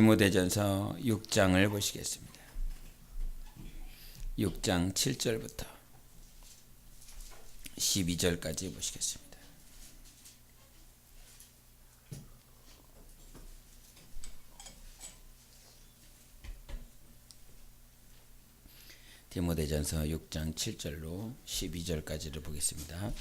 디모데전서 6장을 보시겠습니다. 6장 7절부터 12절까지 보시겠습니다. 디모데전서 6장 7절로 12절까지를 보겠습니다.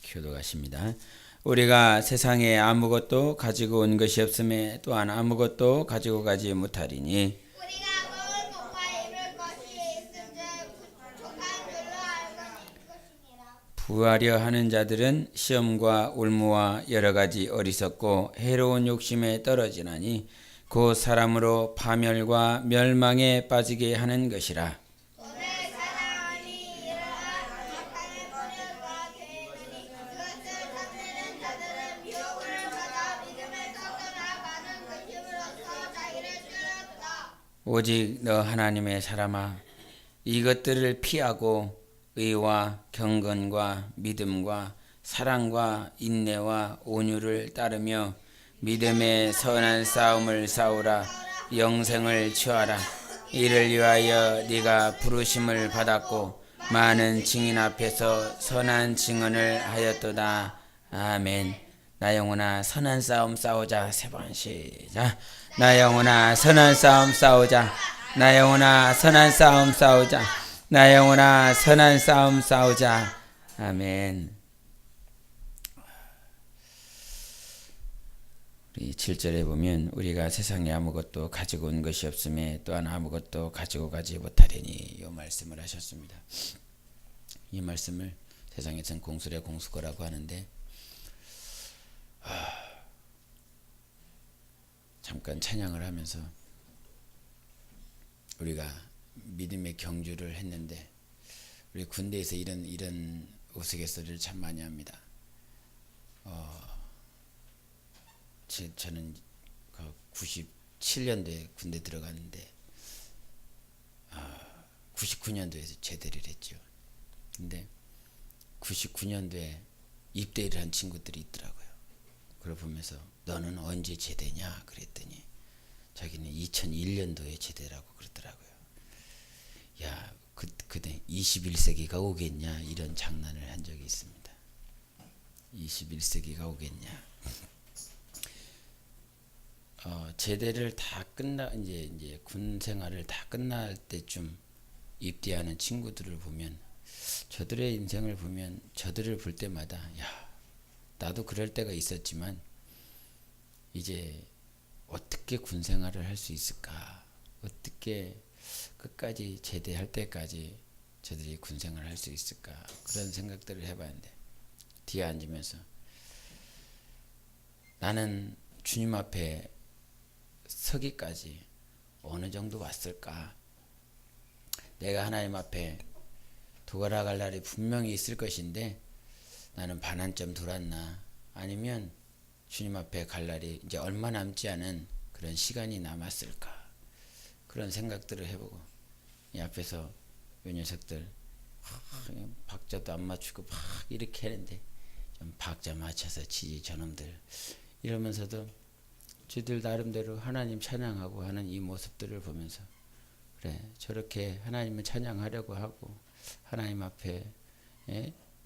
교도가십니다. 우리가 세상에 아무것도 가지고 온 것이 없음에 또한 아무것도 가지고 가지 못하리니 우리가 먹을 것과 입을 것이 있은즉 부족한 줄로 알고는 있을 것이니라. 부하려 하는 자들은 시험과 올무와 여러 가지 어리석고 해로운 욕심에 떨어지나니 곧 사람으로 파멸과 멸망에 빠지게 하는 것이라. 오늘 사랑하니 이러한 악한 거리와 죄이니 이것을 탐내는 자들은 미혹을 받아 믿음에서 떠나가는 그 힘으로써 자기를 쫓았다. 오직 너 하나님의 사람아, 이것들을 피하고 의와 경건과 믿음과 사랑과 인내와 온유를 따르며 믿음의 선한 싸움을 싸우라. 영생을 취하라. 이를 위하여 네가 부르심을 받았고 많은 증인 앞에서 선한 증언을 하였도다. 아멘. 나 영혼아 선한 싸움 싸우자. 세 번 시작. 나 영혼아 선한 싸움 싸우자. 나 영혼아 선한 싸움 싸우자. 나 영혼아 선한 싸움 싸우자. 아멘. 우리 7절에 보면 우리가 세상에 아무것도 가지고 온 것이 없음에 또한 아무것도 가지고 가지 못하리니 이 말씀을 하셨습니다. 이 말씀을 세상에선 공술의 공수거라고 하는데 잠깐 찬양을 하면서 우리가 믿음의 경주를 했는데 우리 군대에서 이런 우스갯소리를 참 많이 합니다. 저는 97년도에 군대 들어갔는데 99년도에 제대를 했죠. 근데 99년도에 입대를 한 친구들이 있더라고요. 그걸 보면서 너는 언제 제대냐 그랬더니 자기는 2001년도에 제대라고 그러더라고요. 야, 그때 21세기가 오겠냐 이런 장난을 한 적이 있습니다. 21세기가 오겠냐. 제대를 다 끝나 이제 군 생활을 다 끝날 때쯤 입대하는 친구들을 보면 저들의 인생을 보면 저들을 볼 때마다 야, 나도 그럴 때가 있었지만 이제 어떻게 군 생활을 할 수 있을까? 어떻게 끝까지 제대할 때까지 저들이 군 생활을 할 수 있을까? 그런 생각들을 해봤는데 뒤에 앉으면서 나는 주님 앞에 서기까지 어느 정도 왔을까? 내가 하나님 앞에 도달할 날이 분명히 있을 것인데 나는 반환점 돌았나? 아니면 주님 앞에 갈 날이 이제 얼마 남지 않은 그런 시간이 남았을까? 그런 생각들을 해보고 이 앞에서 요 녀석들 박자도 안 맞추고 막 이렇게 하는데 좀 박자 맞춰서 치지 저놈들 이러면서도 저들 나름대로 하나님 찬양하고 하는 이 모습들을 보면서 그래 저렇게 하나님을 찬양하려고 하고 하나님 앞에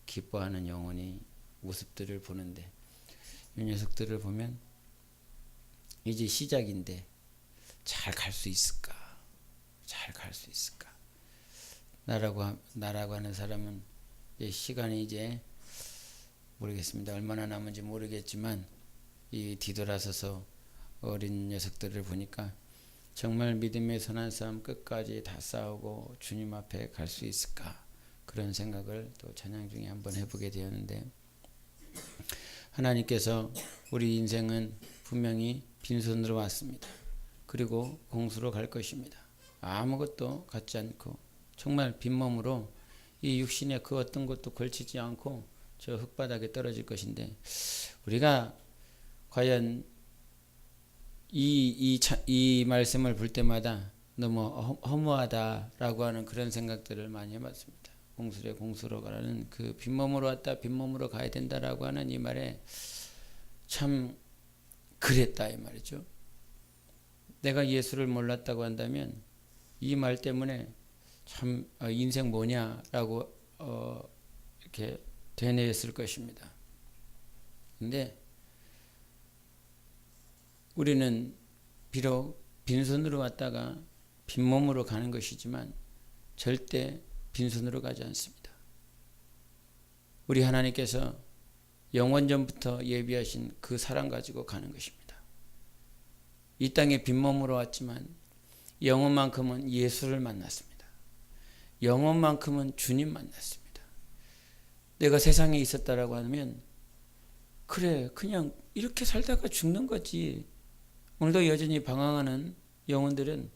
기뻐하는 영혼이 모습들을 보는데 이 녀석들을 보면 이제 시작인데 잘 갈 수 있을까? 잘 갈 수 있을까? 나라고 하는 사람은 이제 시간이 이제 모르겠습니다. 얼마나 남은지 모르겠지만 이 뒤돌아서서 어린 녀석들을 보니까 정말 믿음의 선한 싸움 끝까지 다 싸우고 주님 앞에 갈 수 있을까? 그런 생각을 또 찬양 중에 한번 해보게 되었는데 하나님께서 우리 인생은 분명히 빈손으로 왔습니다. 그리고 공수로 갈 것입니다. 아무것도 갖지 않고 정말 빈몸으로 이 육신의 그 어떤 것도 걸치지 않고 저 흙바닥에 떨어질 것인데 우리가 과연 이 말씀을 볼 때마다 너무 허무하다라고 하는 그런 생각들을 많이 해봤습니다. 공수로 가라는 그 빈몸으로 왔다 빈몸으로 가야 된다라고 하는 이 말에 참 그랬다 이 말이죠. 내가 예수를 몰랐다고 한다면 이 말 때문에 참 인생 뭐냐라고 이렇게 되뇌었을 것입니다. 근데 우리는 비록 빈손으로 왔다가 빈몸으로 가는 것이지만 절대 빈손으로 가지 않습니다. 우리 하나님께서 영원전부터 예비하신 그 사랑 가지고 가는 것입니다. 이 땅에 빈몸으로 왔지만 영혼만큼은 예수를 만났습니다. 영혼만큼은 주님 만났습니다. 내가 세상에 있었다라고 하면 그래 그냥 이렇게 살다가 죽는 거지. 오늘도 여전히 방황하는 영혼들은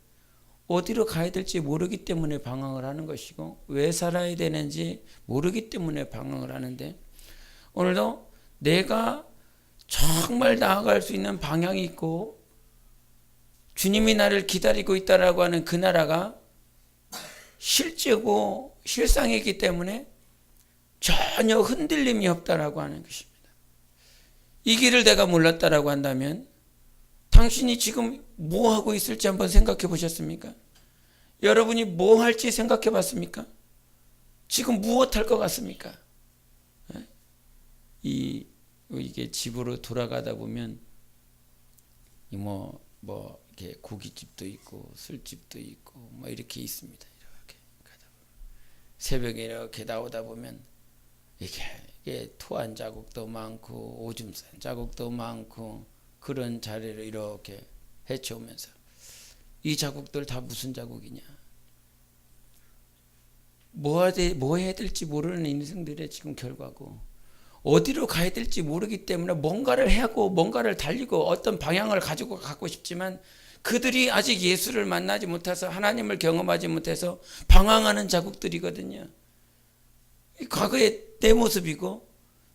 어디로 가야 될지 모르기 때문에 방황을 하는 것이고 왜 살아야 되는지 모르기 때문에 방황을 하는데 오늘도 내가 정말 나아갈 수 있는 방향이 있고 주님이 나를 기다리고 있다라고 하는 그 나라가 실제고 실상이기 때문에 전혀 흔들림이 없다라고 하는 것입니다. 이 길을 내가 몰랐다라고 한다면 당신이 지금 뭐 하고 있을지 한번 생각해 보셨습니까? 여러분이 뭐 할지 생각해 봤습니까? 지금 무엇 할 것 같습니까? 이게 집으로 돌아가다 보면 이렇게 고깃집도 있고 술집도 있고 뭐 이렇게 있습니다. 이렇게 가다 보면 새벽에 이렇게 나오다 보면 이게 토한 자국도 많고 오줌 싼 자국도 많고 그런 자리를 이렇게 헤쳐오면서 이 자국들 다 무슨 자국이냐? 뭐 해야 될지 모르는 인생들의 지금 결과고 어디로 가야 될지 모르기 때문에 뭔가를 하고 뭔가를 달리고 어떤 방향을 가지고 가고 싶지만 그들이 아직 예수를 만나지 못해서 하나님을 경험하지 못해서 방황하는 자국들이거든요. 과거의 내 모습이고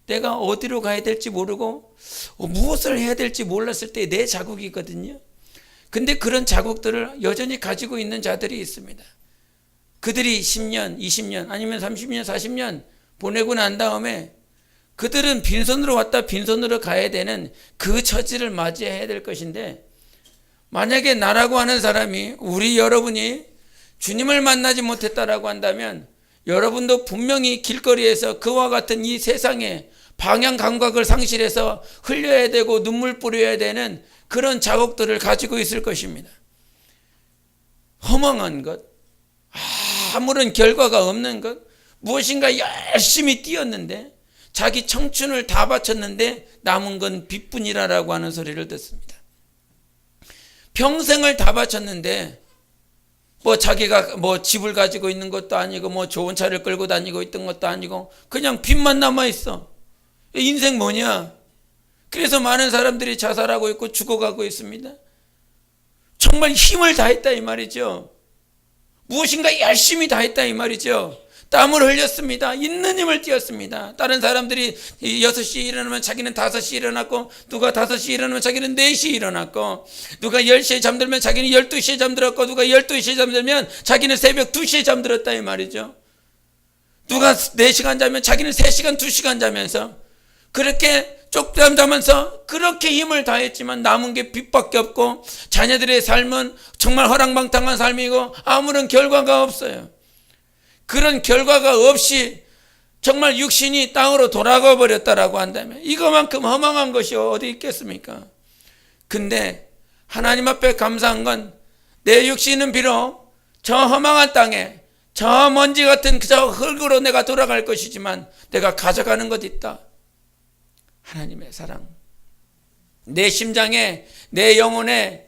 내가 어디로 가야 될지 모르고 무엇을 해야 될지 몰랐을 때 내 자국이거든요. 근데 그런 자국들을 여전히 가지고 있는 자들이 있습니다. 그들이 10년, 20년 아니면 30년, 40년 보내고 난 다음에 그들은 빈손으로 왔다 빈손으로 가야 되는 그 처지를 맞이해야 될 것인데 만약에 나라고 하는 사람이 우리 여러분이 주님을 만나지 못했다라고 한다면 여러분도 분명히 길거리에서 그와 같은 이 세상에 방향 감각을 상실해서 흘려야 되고 눈물 뿌려야 되는 그런 자국들을 가지고 있을 것입니다. 허망한 것, 아무런 결과가 없는 것, 무엇인가 열심히 뛰었는데 자기 청춘을 다 바쳤는데 남은 건 빚뿐이라고 하는 소리를 듣습니다. 평생을 다 바쳤는데 자기가 집을 가지고 있는 것도 아니고 좋은 차를 끌고 다니고 있던 것도 아니고 그냥 빚만 남아 있어. 인생 뭐냐? 그래서 많은 사람들이 자살하고 있고 죽어가고 있습니다. 정말 힘을 다했다 이 말이죠. 무엇인가 열심히 다했다 이 말이죠. 땀을 흘렸습니다. 있는 힘을 띄었습니다. 다른 사람들이 6시에 일어나면 자기는 5시에 일어났고 누가 5시에 일어나면 자기는 4시에 일어났고 누가 10시에 잠들면 자기는 12시에 잠들었고 누가 12시에 잠들면 자기는 새벽 2시에 잠들었다 이 말이죠. 누가 4시간 자면 자기는 3시간 2시간 자면서 그렇게 쪽잠 자면서 그렇게 힘을 다했지만 남은 게 빚밖에 없고 자녀들의 삶은 정말 허랑방탕한 삶이고 아무런 결과가 없어요. 그런 결과가 없이 정말 육신이 땅으로 돌아가 버렸다라고 한다면 이거만큼 허망한 것이 어디 있겠습니까? 근데 하나님 앞에 감사한 건 내 육신은 비록 저 허망한 땅에 저 먼지 같은 저 흙으로 내가 돌아갈 것이지만 내가 가져가는 것 있다. 하나님의 사랑. 내 심장에 내 영혼에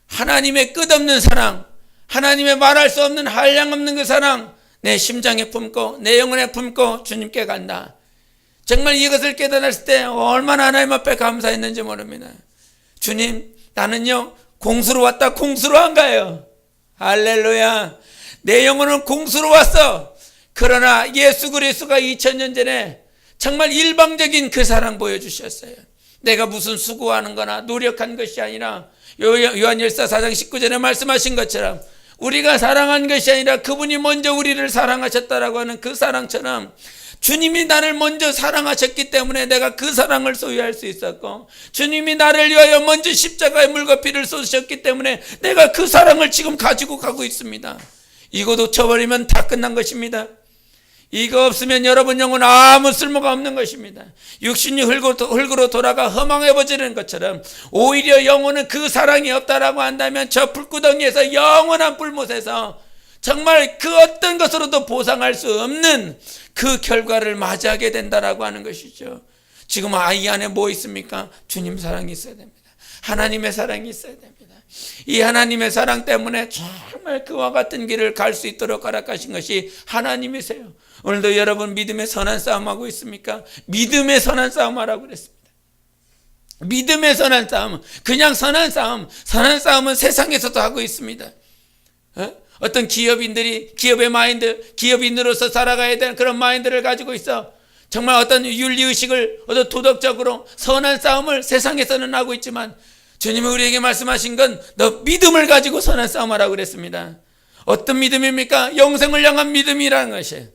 하나님의 끝없는 사랑, 하나님의 말할 수 없는 한량 없는 그 사랑 내 심장에 품고 내 영혼에 품고 주님께 간다. 정말 이것을 깨달았을 때 얼마나 하나님 앞에 감사했는지 모릅니다. 주님, 나는요 공수로 왔다 공수로 안 가요. 할렐루야. 내 영혼은 공수로 왔어. 그러나 예수 그리스도가 2000년 전에 정말 일방적인 그 사랑 보여주셨어요. 내가 무슨 수고하는 거나 노력한 것이 아니라 요한일서 4장 19절에 말씀하신 것처럼 우리가 사랑한 것이 아니라 그분이 먼저 우리를 사랑하셨다라고 하는 그 사랑처럼 주님이 나를 먼저 사랑하셨기 때문에 내가 그 사랑을 소유할 수 있었고, 주님이 나를 위하여 먼저 십자가의 물과 피를 쏟으셨기 때문에 내가 그 사랑을 지금 가지고 가고 있습니다. 이거 놓쳐버리면 다 끝난 것입니다. 이거 없으면 여러분 영혼 아무 쓸모가 없는 것입니다. 육신이 흙으로 돌아가 허망해버지는 것처럼 오히려 영혼은 그 사랑이 없다라고 한다면 저 불구덩이에서 영원한 불못에서 정말 그 어떤 것으로도 보상할 수 없는 그 결과를 맞이하게 된다라고 하는 것이죠. 지금 아이 안에 뭐 있습니까? 주님 사랑이 있어야 됩니다. 하나님의 사랑이 있어야 됩니다. 이 하나님의 사랑 때문에 정말 그와 같은 길을 갈 수 있도록 허락하신 것이 하나님이세요. 오늘도 여러분 믿음의 선한 싸움하고 있습니까? 믿음의 선한 싸움하라고 그랬습니다. 믿음의 선한 싸움, 그냥 선한 싸움은 세상에서도 하고 있습니다. 어떤 기업인들이 기업의 마인드, 기업인으로서 살아가야 되는 그런 마인드를 가지고 있어 정말 어떤 윤리의식을 어떤 도덕적으로 선한 싸움을 세상에서는 하고 있지만, 주님이 우리에게 말씀하신 건 너 믿음을 가지고 선한 싸움하라고 그랬습니다. 어떤 믿음입니까? 영생을 향한 믿음이라는 것이에요.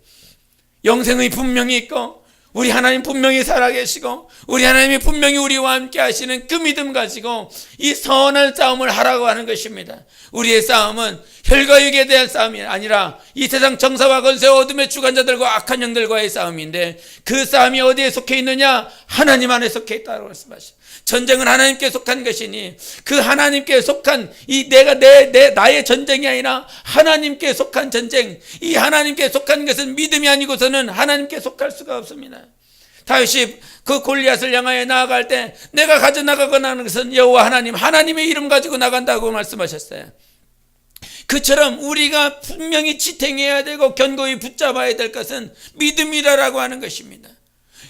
영생이 분명히 있고 우리 하나님 분명히 살아계시고 우리 하나님이 분명히 우리와 함께 하시는 그 믿음 가지고 이 선한 싸움을 하라고 하는 것입니다. 우리의 싸움은 혈과 육에 대한 싸움이 아니라 이 세상 정사와 권세와 어둠의 주관자들과 악한 영들과의 싸움인데, 그 싸움이 어디에 속해 있느냐? 하나님 안에 속해 있다고 말씀하시죠. 전쟁은 하나님께 속한 것이니 그 하나님께 속한 이 내가 나의 전쟁이 아니라 하나님께 속한 전쟁, 이 하나님께 속한 것은 믿음이 아니고서는 하나님께 속할 수가 없습니다. 다윗이 그 골리앗을 향하여 나아갈 때 내가 가져나가거나 하는 것은 여호와 하나님의 이름 가지고 나간다고 말씀하셨어요. 그처럼 우리가 분명히 지탱해야 되고 견고히 붙잡아야 될 것은 믿음이라고 하는 것입니다.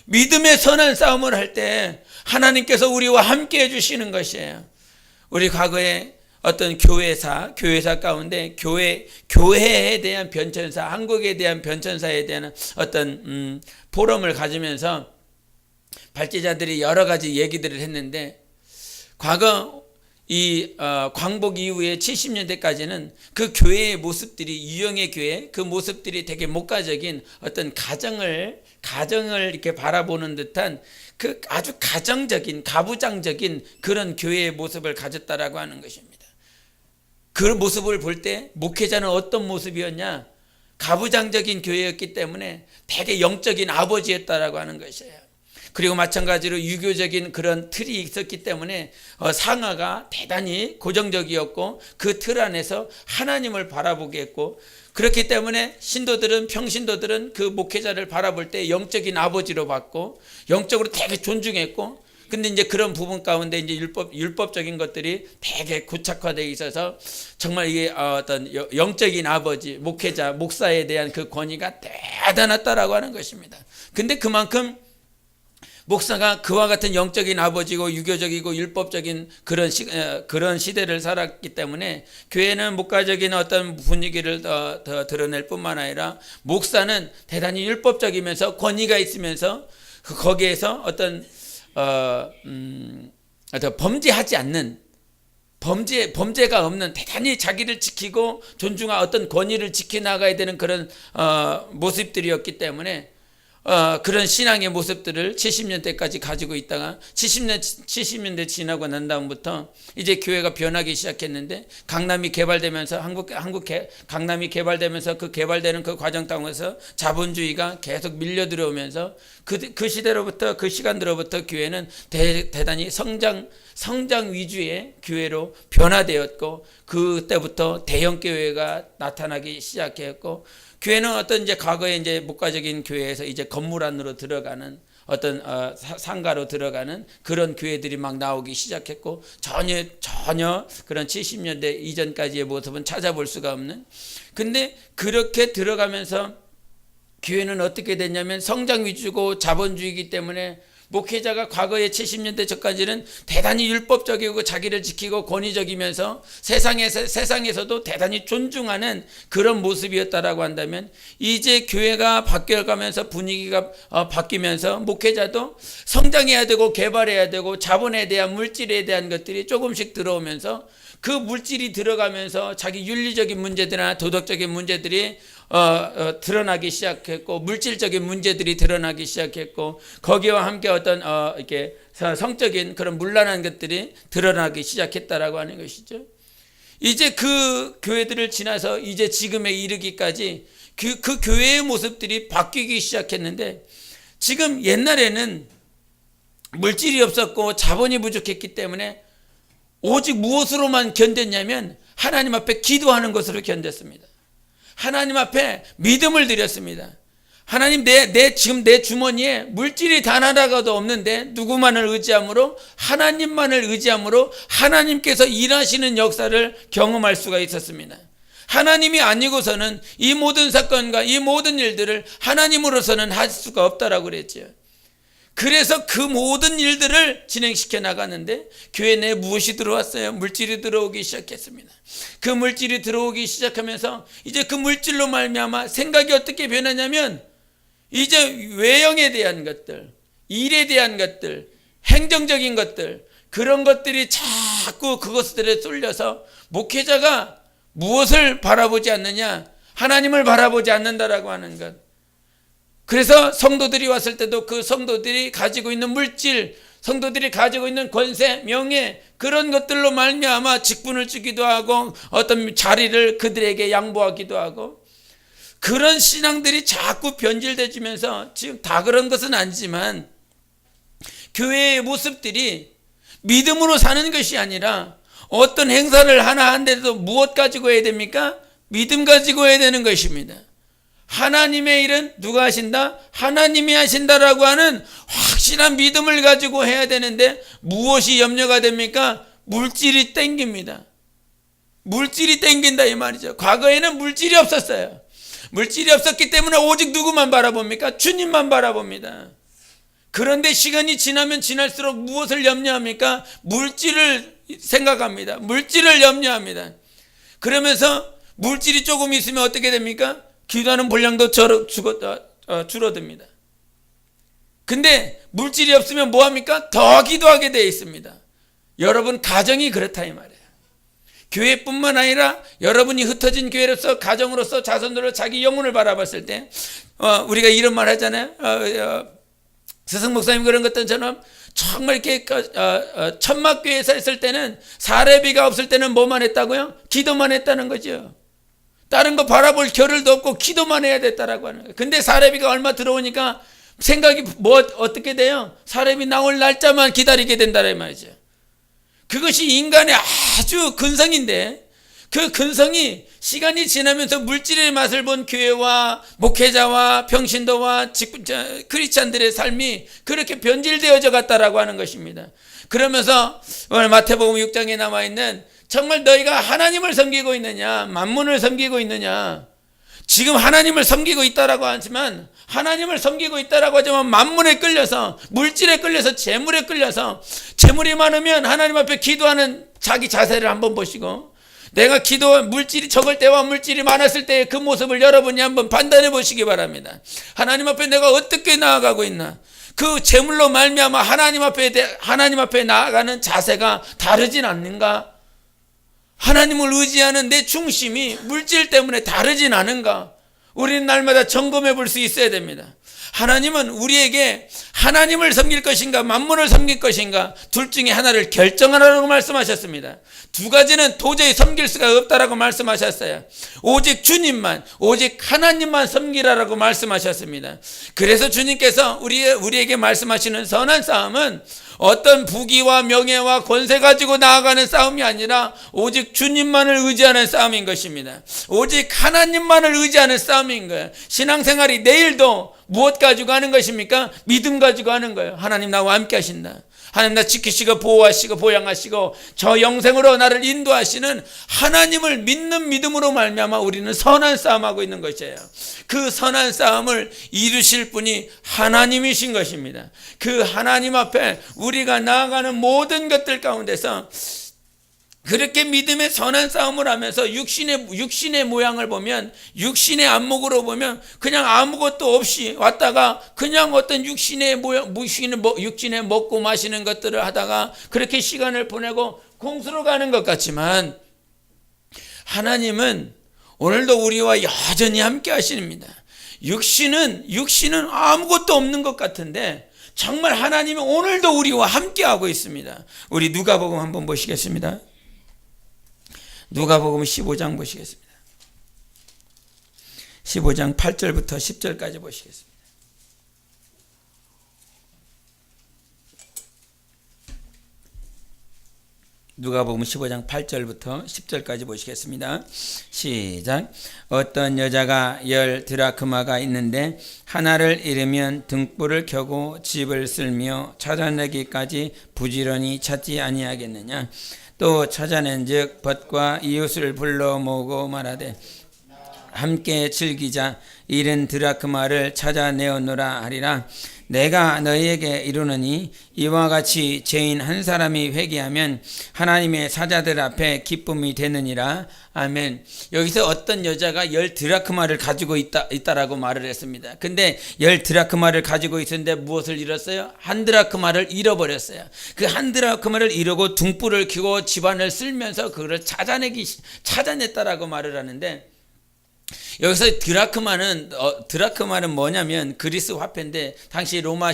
믿음의 선한 싸움을 할 때 하나님께서 우리와 함께 해주시는 것이에요. 우리 과거에 어떤 교회사 가운데 교회에 대한 변천사, 한국에 대한 변천사에 대한 어떤 포럼을 가지면서 발제자들이 여러 가지 얘기들을 했는데, 과거 이 광복 이후에 70년대까지는 그 교회의 모습들이, 유형의 교회 그 모습들이 되게 목가적인 어떤 가정을 이렇게 바라보는 듯한 그 아주 가정적인 가부장적인 그런 교회의 모습을 가졌다라고 하는 것입니다. 그 모습을 볼 때 목회자는 어떤 모습이었냐? 가부장적인 교회였기 때문에 되게 영적인 아버지였다라고 하는 것이에요. 그리고 마찬가지로 유교적인 그런 틀이 있었기 때문에 상하가 대단히 고정적이었고 그 틀 안에서 하나님을 바라보게 했고, 그렇기 때문에 평신도들은 그 목회자를 바라볼 때 영적인 아버지로 봤고 영적으로 되게 존중했고, 근데 이제 그런 부분 가운데 이제 율법적인 것들이 되게 고착화되어 있어서 정말 이게 어떤 영적인 아버지, 목회자, 목사에 대한 그 권위가 대단했다라고 하는 것입니다. 근데 그만큼 목사가 그와 같은 영적인 아버지고 유교적이고 율법적인 그런 시대를 살았기 때문에 교회는 목가적인 어떤 분위기를 더 드러낼 뿐만 아니라 목사는 대단히 율법적이면서 권위가 있으면서 거기에서 어떤 범죄하지 않는, 범죄가 없는, 대단히 자기를 지키고 존중한 어떤 권위를 지켜나가야 되는 그런 모습들이었기 때문에 그런 신앙의 모습들을 70년대까지 가지고 있다가 70년대 지나고 난 다음부터 이제 교회가 변하기 시작했는데, 강남이 개발되면서 강남이 개발되면서 그 개발되는 그 과정 가운데서 자본주의가 계속 밀려 들어오면서 그 시대로부터 그 시간들로부터 교회는 대단히 성장 위주의 교회로 변화되었고, 그때부터 대형 교회가 나타나기 시작했고, 교회는 어떤 이제 과거에 이제 목가적인 교회에서 이제 건물 안으로 들어가는 어떤 상가로 들어가는 그런 교회들이 막 나오기 시작했고, 전혀 그런 70년대 이전까지의 모습은 찾아볼 수가 없는. 근데 그렇게 들어가면서 교회는 어떻게 됐냐면 성장 위주고 자본주의이기 때문에 목회자가 과거에 70년대 전까지는 대단히 율법적이고 자기를 지키고 권위적이면서 세상에서도 대단히 존중하는 그런 모습이었다라고 한다면, 이제 교회가 바뀌어가면서 분위기가 바뀌면서 목회자도 성장해야 되고 개발해야 되고 자본에 대한 물질에 대한 것들이 조금씩 들어오면서, 그 물질이 들어가면서 자기 윤리적인 문제들이나 도덕적인 문제들이 드러나기 시작했고, 물질적인 문제들이 드러나기 시작했고, 거기와 함께 어떤 이렇게 성적인 그런 문란한 것들이 드러나기 시작했다라고 하는 것이죠. 이제 그 교회들을 지나서 이제 지금에 이르기까지 그 교회의 모습들이 바뀌기 시작했는데, 지금 옛날에는 물질이 없었고 자본이 부족했기 때문에 오직 무엇으로만 견뎠냐면 하나님 앞에 기도하는 것으로 견뎠습니다. 하나님 앞에 믿음을 드렸습니다. 하나님, 지금 내 주머니에 물질이 단 하나가도 없는데 누구만을 의지함으로, 하나님만을 의지함으로 하나님께서 일하시는 역사를 경험할 수가 있었습니다. 하나님이 아니고서는 이 모든 사건과 이 모든 일들을 하나님으로서는 할 수가 없다라고 그랬죠. 그래서 그 모든 일들을 진행시켜 나가는데 교회 내에 무엇이 들어왔어요? 물질이 들어오기 시작했습니다. 그 물질이 들어오기 시작하면서 이제 그 물질로 말미암아 생각이 어떻게 변하냐면, 이제 외형에 대한 것들, 일에 대한 것들, 행정적인 것들, 그런 것들이 자꾸 그것들에 쏠려서 목회자가 무엇을 바라보지 않느냐? 하나님을 바라보지 않는다라고 하는 것. 그래서 성도들이 왔을 때도 그 성도들이 가지고 있는 물질, 성도들이 가지고 있는 권세, 명예, 그런 것들로 말미암아 직분을 주기도 하고 어떤 자리를 그들에게 양보하기도 하고, 그런 신앙들이 자꾸 변질되면서, 지금 다 그런 것은 아니지만 교회의 모습들이 믿음으로 사는 것이 아니라, 어떤 행사를 하나 하는데도 무엇 가지고 해야 됩니까? 믿음 가지고 해야 되는 것입니다. 하나님의 일은 누가 하신다? 하나님이 하신다라고 하는 확실한 믿음을 가지고 해야 되는데, 무엇이 염려가 됩니까? 물질이 땡깁니다. 물질이 땡긴다 이 말이죠. 과거에는 물질이 없었어요. 물질이 없었기 때문에 오직 누구만 바라봅니까? 주님만 바라봅니다. 그런데 시간이 지나면 지날수록 무엇을 염려합니까? 물질을 생각합니다. 물질을 염려합니다. 그러면서 물질이 조금 있으면 어떻게 됩니까? 기도하는 분량도 줄어듭니다. 근데 물질이 없으면 뭐합니까? 더 기도하게 되어 있습니다. 여러분, 가정이 그렇다 이 말이에요. 교회뿐만 아니라 여러분이 흩어진 교회로서, 가정으로서 자손으로 자기 영혼을 바라봤을 때, 우리가 이런 말 하잖아요. 스승 목사님 그런 것들처럼 정말 이렇게 천막교회에서 있을 때는, 사례비가 없을 때는 뭐만 했다고요? 기도만 했다는 거죠. 다른 거 바라볼 겨를도 없고 기도만 해야 됐다라고 하는 거예요. 근데 사례비가 얼마 들어오니까 생각이 어떻게 돼요? 사례비 나올 날짜만 기다리게 된다는 말이죠. 그것이 인간의 아주 근성인데, 그 근성이 시간이 지나면서 물질의 맛을 본 교회와 목회자와 평신도와 크리스찬들의 삶이 그렇게 변질되어져 갔다라고 하는 것입니다. 그러면서 오늘 마태복음 6장에 남아있는, 정말 너희가 하나님을 섬기고 있느냐, 만문을 섬기고 있느냐. 지금 하나님을 섬기고 있다라고 하지만, 하나님을 섬기고 있다라고 하지만 만문에 끌려서, 물질에 끌려서, 재물에 끌려서, 재물이 많으면 하나님 앞에 기도하는 자기 자세를 한번 보시고, 내가 물질이 적을 때와 물질이 많았을 때의 그 모습을 여러분이 한번 판단해 보시기 바랍니다. 하나님 앞에 내가 어떻게 나아가고 있나? 그 재물로 말미암아 하나님 앞에 나아가는 자세가 다르진 않는가? 하나님을 의지하는 내 중심이 물질 때문에 다르진 않은가? 우리는 날마다 점검해 볼 수 있어야 됩니다. 하나님은 우리에게 하나님을 섬길 것인가 만문을 섬길 것인가, 둘 중에 하나를 결정하라고 말씀하셨습니다. 두 가지는 도저히 섬길 수가 없다라고 말씀하셨어요. 오직 주님만, 오직 하나님만 섬기라라고 말씀하셨습니다. 그래서 주님께서 우리에게 말씀하시는 선한 싸움은 어떤 부귀와 명예와 권세 가지고 나아가는 싸움이 아니라 오직 주님만을 의지하는 싸움인 것입니다. 오직 하나님만을 의지하는 싸움인 거예요. 신앙생활이 내일도 무엇 가지고 하는 것입니까? 믿음 가지고 하는 거예요. 하나님 나와 함께 하신다. 하나님 나 지키시고 보호하시고 보양하시고 저 영생으로 나를 인도하시는 하나님을 믿는 믿음으로 말미암아 우리는 선한 싸움하고 있는 것이에요. 그 선한 싸움을 이루실 분이 하나님이신 것입니다. 그 하나님 앞에 우리가 나아가는 모든 것들 가운데서 그렇게 믿음의 선한 싸움을 하면서 육신의 모양을 보면, 육신의 안목으로 보면 그냥 아무것도 없이 왔다가 그냥 어떤 육신의 모양, 육신의 먹고 마시는 것들을 하다가 그렇게 시간을 보내고 공수로 가는 것 같지만, 하나님은 오늘도 우리와 여전히 함께 하십니다. 육신은 아무것도 없는 것 같은데 정말 하나님은 오늘도 우리와 함께 하고 있습니다. 우리 누가복음 한번 보시겠습니다. 누가복음 15장 보시겠습니다. 15장 8절부터 10절까지 보시겠습니다. 누가복음 15장 8절부터 10절까지 보시겠습니다. 시작. 어떤 여자가 10 드라크마가 있는데 하나를 잃으면 등불을 켜고 집을 쓸며 찾아내기까지 부지런히 찾지 아니하겠느냐. 또 찾아낸즉 벗과 이웃을 불러 모으고 말하되 함께 즐기자. 잃은 드라크마를 찾아내었노라 하리라. 내가 너희에게 이르노니 이와 같이 죄인 한 사람이 회개하면 하나님의 사자들 앞에 기쁨이 되느니라. 아멘. 여기서 어떤 여자가 10 드라크마를 가지고 있다라고 말을 했습니다. 근데 10 드라크마를 가지고 있었는데 무엇을 잃었어요? 1 드라크마를 잃어버렸어요. 그 1 드라크마를 잃고 등불을 켜고 집안을 쓸면서 그걸 찾아냈다라고 말을 하는데, 여기서 드라크마는 뭐냐면 그리스 화폐인데, 당시 로마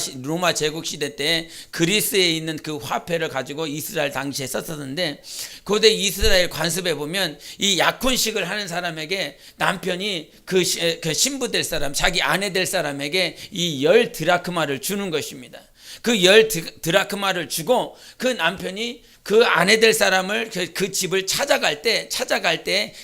제국 시대 때 그리스에 있는 그 화폐를 가지고 이스라엘 당시에 썼었는데, 고대 이스라엘 관습에 보면 이 약혼식을 하는 사람에게 남편이 그 신부 될 사람, 자기 아내 될 사람에게 이 10 드라크마를 주는 것입니다. 그 10 드라크마를 주고 그 남편이 그 아내 될 사람을 그 집을 찾아갈 때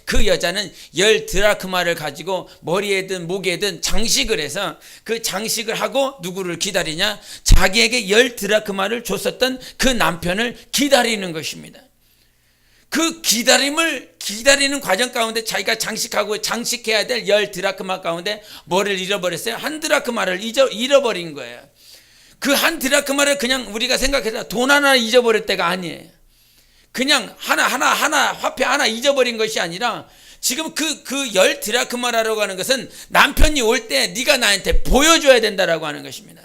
그 여자는 10 드라크마를 가지고 머리에든 목에든 장식을 해서 그 장식을 하고 누구를 기다리냐? 자기에게 10 드라크마를 줬었던 그 남편을 기다리는 것입니다. 그 기다리는 과정 가운데 자기가 장식해야 될 10 드라크마 가운데 뭐를 잃어버렸어요? 1 드라크마를 잃어버린 거예요. 그 1 드라크마를 그냥 우리가 생각해서 돈 하나 잊어버릴 때가 아니에요. 그냥 하나 화폐 하나 잊어버린 것이 아니라 지금 그 10 드라크마라고 하는 것은 남편이 올 때 네가 나한테 보여줘야 된다라고 하는 것입니다.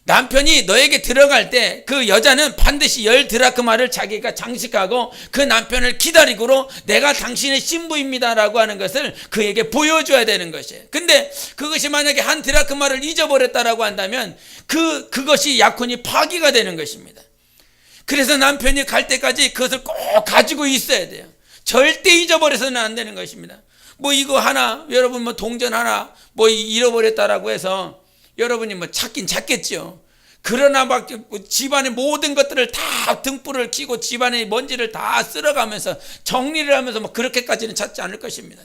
남편이 너에게 들어갈 때 그 여자는 반드시 10 드라크마를 자기가 장식하고 그 남편을 기다리고로 내가 당신의 신부입니다라고 하는 것을 그에게 보여줘야 되는 것이에요. 근데 그것이 만약에 1 드라크마를 잊어버렸다라고 한다면 그것이 약혼이 파기가 되는 것입니다. 그래서 남편이 갈 때까지 그것을 꼭 가지고 있어야 돼요. 절대 잊어버려서는 안 되는 것입니다. 뭐 이거 하나, 여러분 뭐 동전 하나 뭐 잃어버렸다라고 해서 여러분이 뭐 찾긴 찾겠죠. 그러나 막 집안의 모든 것들을 다 등불을 켜고 집안의 먼지를 다 쓸어가면서 정리를 하면서 뭐 그렇게까지는 찾지 않을 것입니다.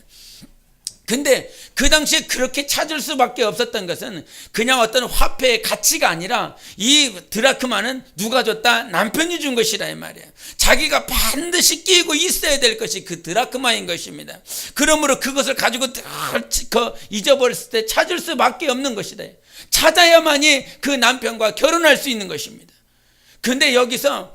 근데 그 당시에 그렇게 찾을 수밖에 없었던 것은 그냥 어떤 화폐의 가치가 아니라 이 드라크마는 누가 줬다? 남편이 준 것이라 이 말이에요. 자기가 반드시 끼고 있어야 될 것이 그 드라크마인 것입니다. 그러므로 그것을 가지고 잊어버렸을 때 찾을 수밖에 없는 것이다. 찾아야만이 그 남편과 결혼할 수 있는 것입니다. 근데 여기서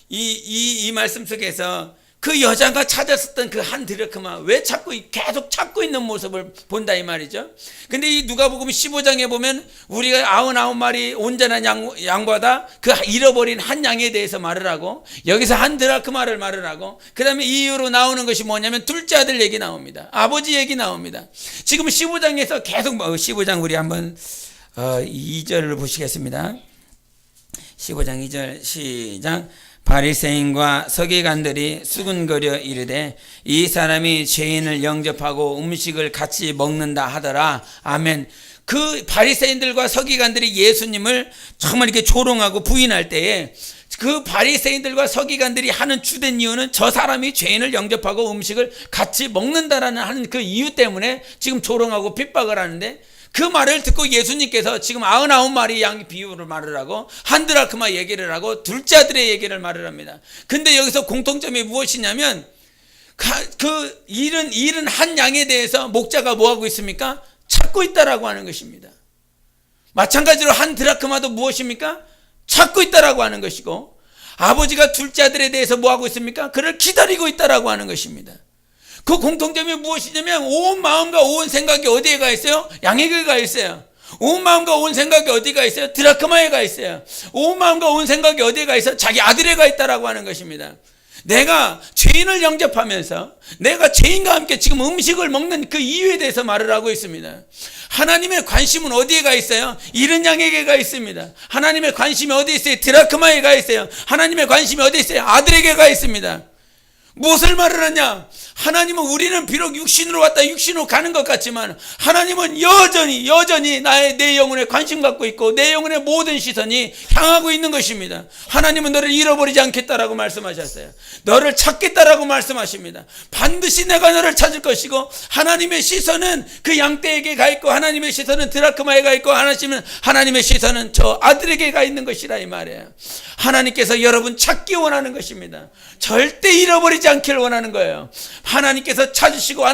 이 말씀 속에서 그 여자가 찾았었던 그 1 드라크마 왜 계속 찾고 있는 모습을 본다 이 말이죠. 근데 이 누가복음 15장에 보면 우리가 99마리 온전한 양보다 그 잃어버린 한 양에 대해서 말을 하고, 여기서 1 드라크마를 말을 하고, 그 다음에 이후로 나오는 것이 뭐냐면 둘째 아들 얘기 나옵니다. 아버지 얘기 나옵니다. 지금 15장에서 계속 15장 우리 한번 2절을 보시겠습니다. 15장 2절 시작. 바리새인과 서기관들이 수군거려 이르되 이 사람이 죄인을 영접하고 음식을 같이 먹는다 하더라. 아멘. 그 바리새인들과 서기관들이 예수님을 정말 이렇게 조롱하고 부인할 때에 그 바리새인들과 서기관들이 하는 주된 이유는 저 사람이 죄인을 영접하고 음식을 같이 먹는다라는 하는 그 이유 때문에 지금 조롱하고 핍박을 하는데, 그 말을 듣고 예수님께서 지금 99마리 양 비유를 말을 하고 한 드라크마 얘기를 하고 둘째 아들의 얘기를 말을 합니다. 근데 여기서 공통점이 무엇이냐면 그 잃은 한 양에 대해서 목자가 뭐하고 있습니까? 찾고 있다라고 하는 것입니다. 마찬가지로 한 드라크마도 무엇입니까? 찾고 있다라고 하는 것이고, 아버지가 둘째 아들에 대해서 뭐하고 있습니까? 그를 기다리고 있다라고 하는 것입니다. 그 공통점이 무엇이냐면 온 마음과 온 생각이 어디에 가 있어요? 양에게 가 있어요. 온 마음과 온 생각이 어디에 가 있어요? 드라크마에 가 있어요. 온 마음과 온 생각이 어디에 가 있어요? 자기 아들에 가 있다라고 하는 것입니다. 내가 죄인을 영접하면서 내가 죄인과 함께 지금 음식을 먹는 그 이유에 대해서 말을 하고 있습니다. 하나님의 관심은 어디에 가 있어요? 잃은 양에게 가 있습니다. 하나님의 관심이 어디에 있어요? 드라크마에 가 있어요. 하나님의 관심이 어디에 있어요? 아들에게 가 있습니다. 무엇을 말을 하냐? 하나님은 우리는 비록 육신으로 왔다 육신으로 가는 것 같지만 하나님은 여전히 내 영혼에 관심 갖고 있고 내 영혼의 모든 시선이 향하고 있는 것입니다. 하나님은 너를 잃어버리지 않겠다라고 말씀하셨어요. 너를 찾겠다라고 말씀하십니다. 반드시 내가 너를 찾을 것이고, 하나님의 시선은 그 양떼에게 가 있고 하나님의 시선은 드라크마에 가 있고 하나님의 시선은 저 아들에게 가 있는 것이라 이 말이에요. 하나님께서 여러분 찾기 원하는 것입니다. 절대 잃어버리지 않기를 원하는 거예요. 하나님께서 찾으시고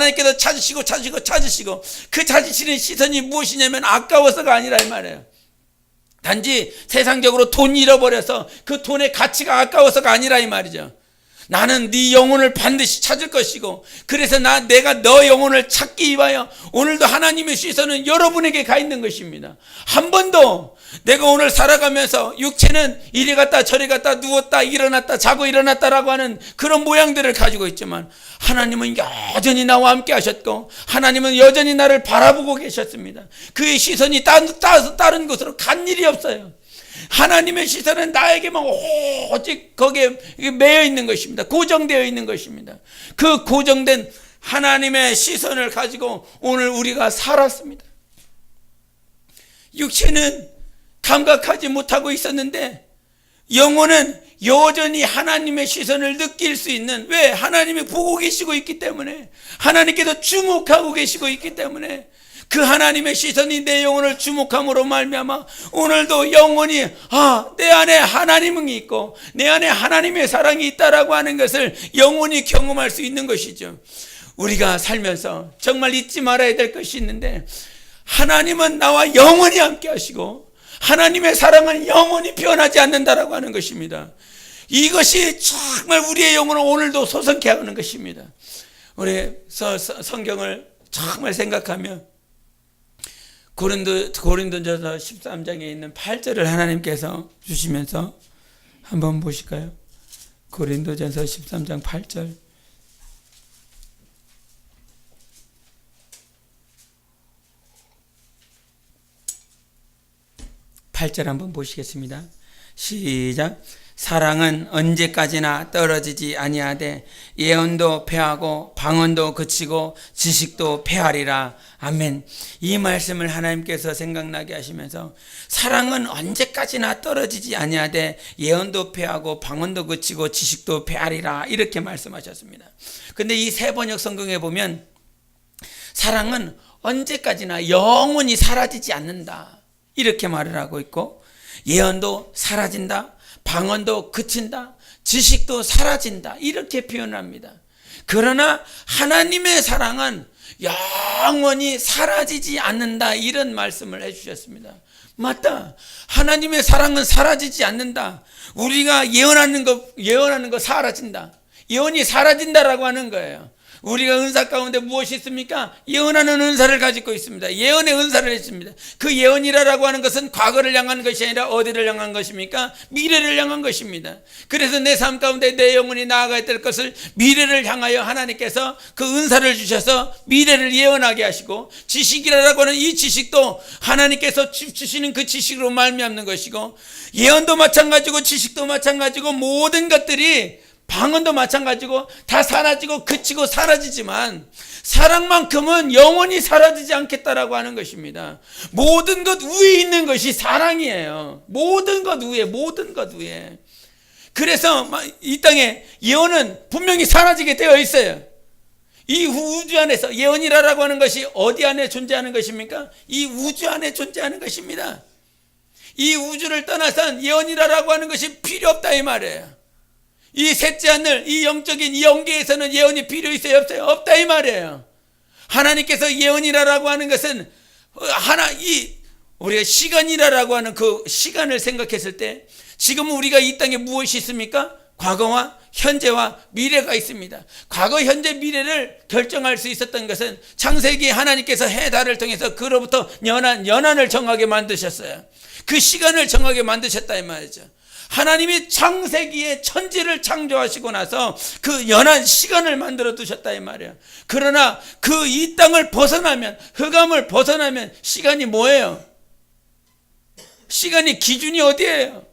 그 찾으시는 시선이 무엇이냐면 아까워서가 아니라 이 말이에요. 단지 세상적으로 돈 잃어버려서 그 돈의 가치가 아까워서가 아니라 이 말이죠. 나는 네 영혼을 반드시 찾을 것이고, 그래서 내가 너 영혼을 찾기 위하여 오늘도 하나님의 시선은 여러분에게 가 있는 것입니다. 한 번도 내가 오늘 살아가면서 육체는 이리 갔다 저리 갔다 누웠다 일어났다 자고 일어났다라고 하는 그런 모양들을 가지고 있지만, 하나님은 여전히 나와 함께 하셨고 하나님은 여전히 나를 바라보고 계셨습니다. 그의 시선이 다른 곳으로 간 일이 없어요. 하나님의 시선은 나에게만 오직 거기에 매여 있는 것입니다. 고정되어 있는 것입니다. 그 고정된 하나님의 시선을 가지고 오늘 우리가 살았습니다. 육체는 감각하지 못하고 있었는데 영혼은 여전히 하나님의 시선을 느낄 수 있는, 왜? 하나님이 보고 계시고 있기 때문에, 하나님께서 주목하고 계시고 있기 때문에, 그 하나님의 시선이 내 영혼을 주목함으로 말미암아 오늘도 영혼이 내 안에 하나님이 있고 내 안에 하나님의 사랑이 있다라고 하는 것을 영혼이 경험할 수 있는 것이죠. 우리가 살면서 정말 잊지 말아야 될 것이 있는데, 하나님은 나와 영원히 함께 하시고 하나님의 사랑은 영원히 변하지 않는다라고 하는 것입니다. 이것이 정말 우리의 영혼을 오늘도 소성케 하는 것입니다. 우리 성경을 정말 생각하며 고린도전서 13장에 있는 8절을 하나님께서 주시면서 한번 보실까요? 고린도전서 13장 8절. 한번 보시겠습니다. 시작. 사랑은 언제까지나 떨어지지 아니하되 예언도 패하고 방언도 그치고 지식도 패하리라. 아멘. 이 말씀을 하나님께서 생각나게 하시면서 사랑은 언제까지나 떨어지지 아니하되 예언도 패하고 방언도 그치고 지식도 패하리라, 이렇게 말씀하셨습니다. 근데 이 새 번역 성경에 보면 사랑은 언제까지나 영원히 사라지지 않는다, 이렇게 말을 하고 있고, 예언도 사라진다, 방언도 그친다, 지식도 사라진다, 이렇게 표현합니다. 그러나 하나님의 사랑은 영원히 사라지지 않는다, 이런 말씀을 해주셨습니다. 맞다. 하나님의 사랑은 사라지지 않는다. 우리가 예언하는 거 사라진다. 예언이 사라진다라고 하는 거예요. 우리가 은사 가운데 무엇이 있습니까? 예언하는 은사를 가지고 있습니다. 예언의 은사를 했습니다. 그 예언이라고 하는 것은 과거를 향한 것이 아니라 어디를 향한 것입니까? 미래를 향한 것입니다. 그래서 내 삶 가운데 내 영혼이 나아가야 될 것을 미래를 향하여 하나님께서 그 은사를 주셔서 미래를 예언하게 하시고, 지식이라고 하는 이 지식도 하나님께서 주시는 그 지식으로 말미암는 것이고, 예언도 마찬가지고 지식도 마찬가지고 모든 것들이, 방언도 마찬가지고 다 사라지고 그치고 사라지지만 사랑만큼은 영원히 사라지지 않겠다라고 하는 것입니다. 모든 것 위에 있는 것이 사랑이에요. 모든 것 위에. 그래서 이 땅에 예언은 분명히 사라지게 되어 있어요. 이 우주 안에서 예언이라고 하는 것이 어디 안에 존재하는 것입니까? 이 우주 안에 존재하는 것입니다. 이 우주를 떠나선 예언이라고 하는 것이 필요 없다 이 말이에요. 이 셋째 하늘, 이 영적인 이 영계에서는 예언이 필요 있어요 없어요? 없다 이 말이에요. 하나님께서 예언이라고 하는 것은 우리가 시간이라고 하는 그 시간을 생각했을 때 지금 우리가 이 땅에 무엇이 있습니까? 과거와 현재와 미래가 있습니다. 과거, 현재, 미래를 결정할 수 있었던 것은 창세기 하나님께서 해, 달을 통해서 그로부터 연한을 정하게 만드셨어요. 그 시간을 정하게 만드셨다 이 말이죠. 하나님이 창세기에 천지를 창조하시고 나서 그 연한 시간을 만들어 두셨다 이 말이에요. 그러나 그 이 땅을 벗어나면, 흑암을 벗어나면 시간이 뭐예요? 시간이 기준이 어디예요?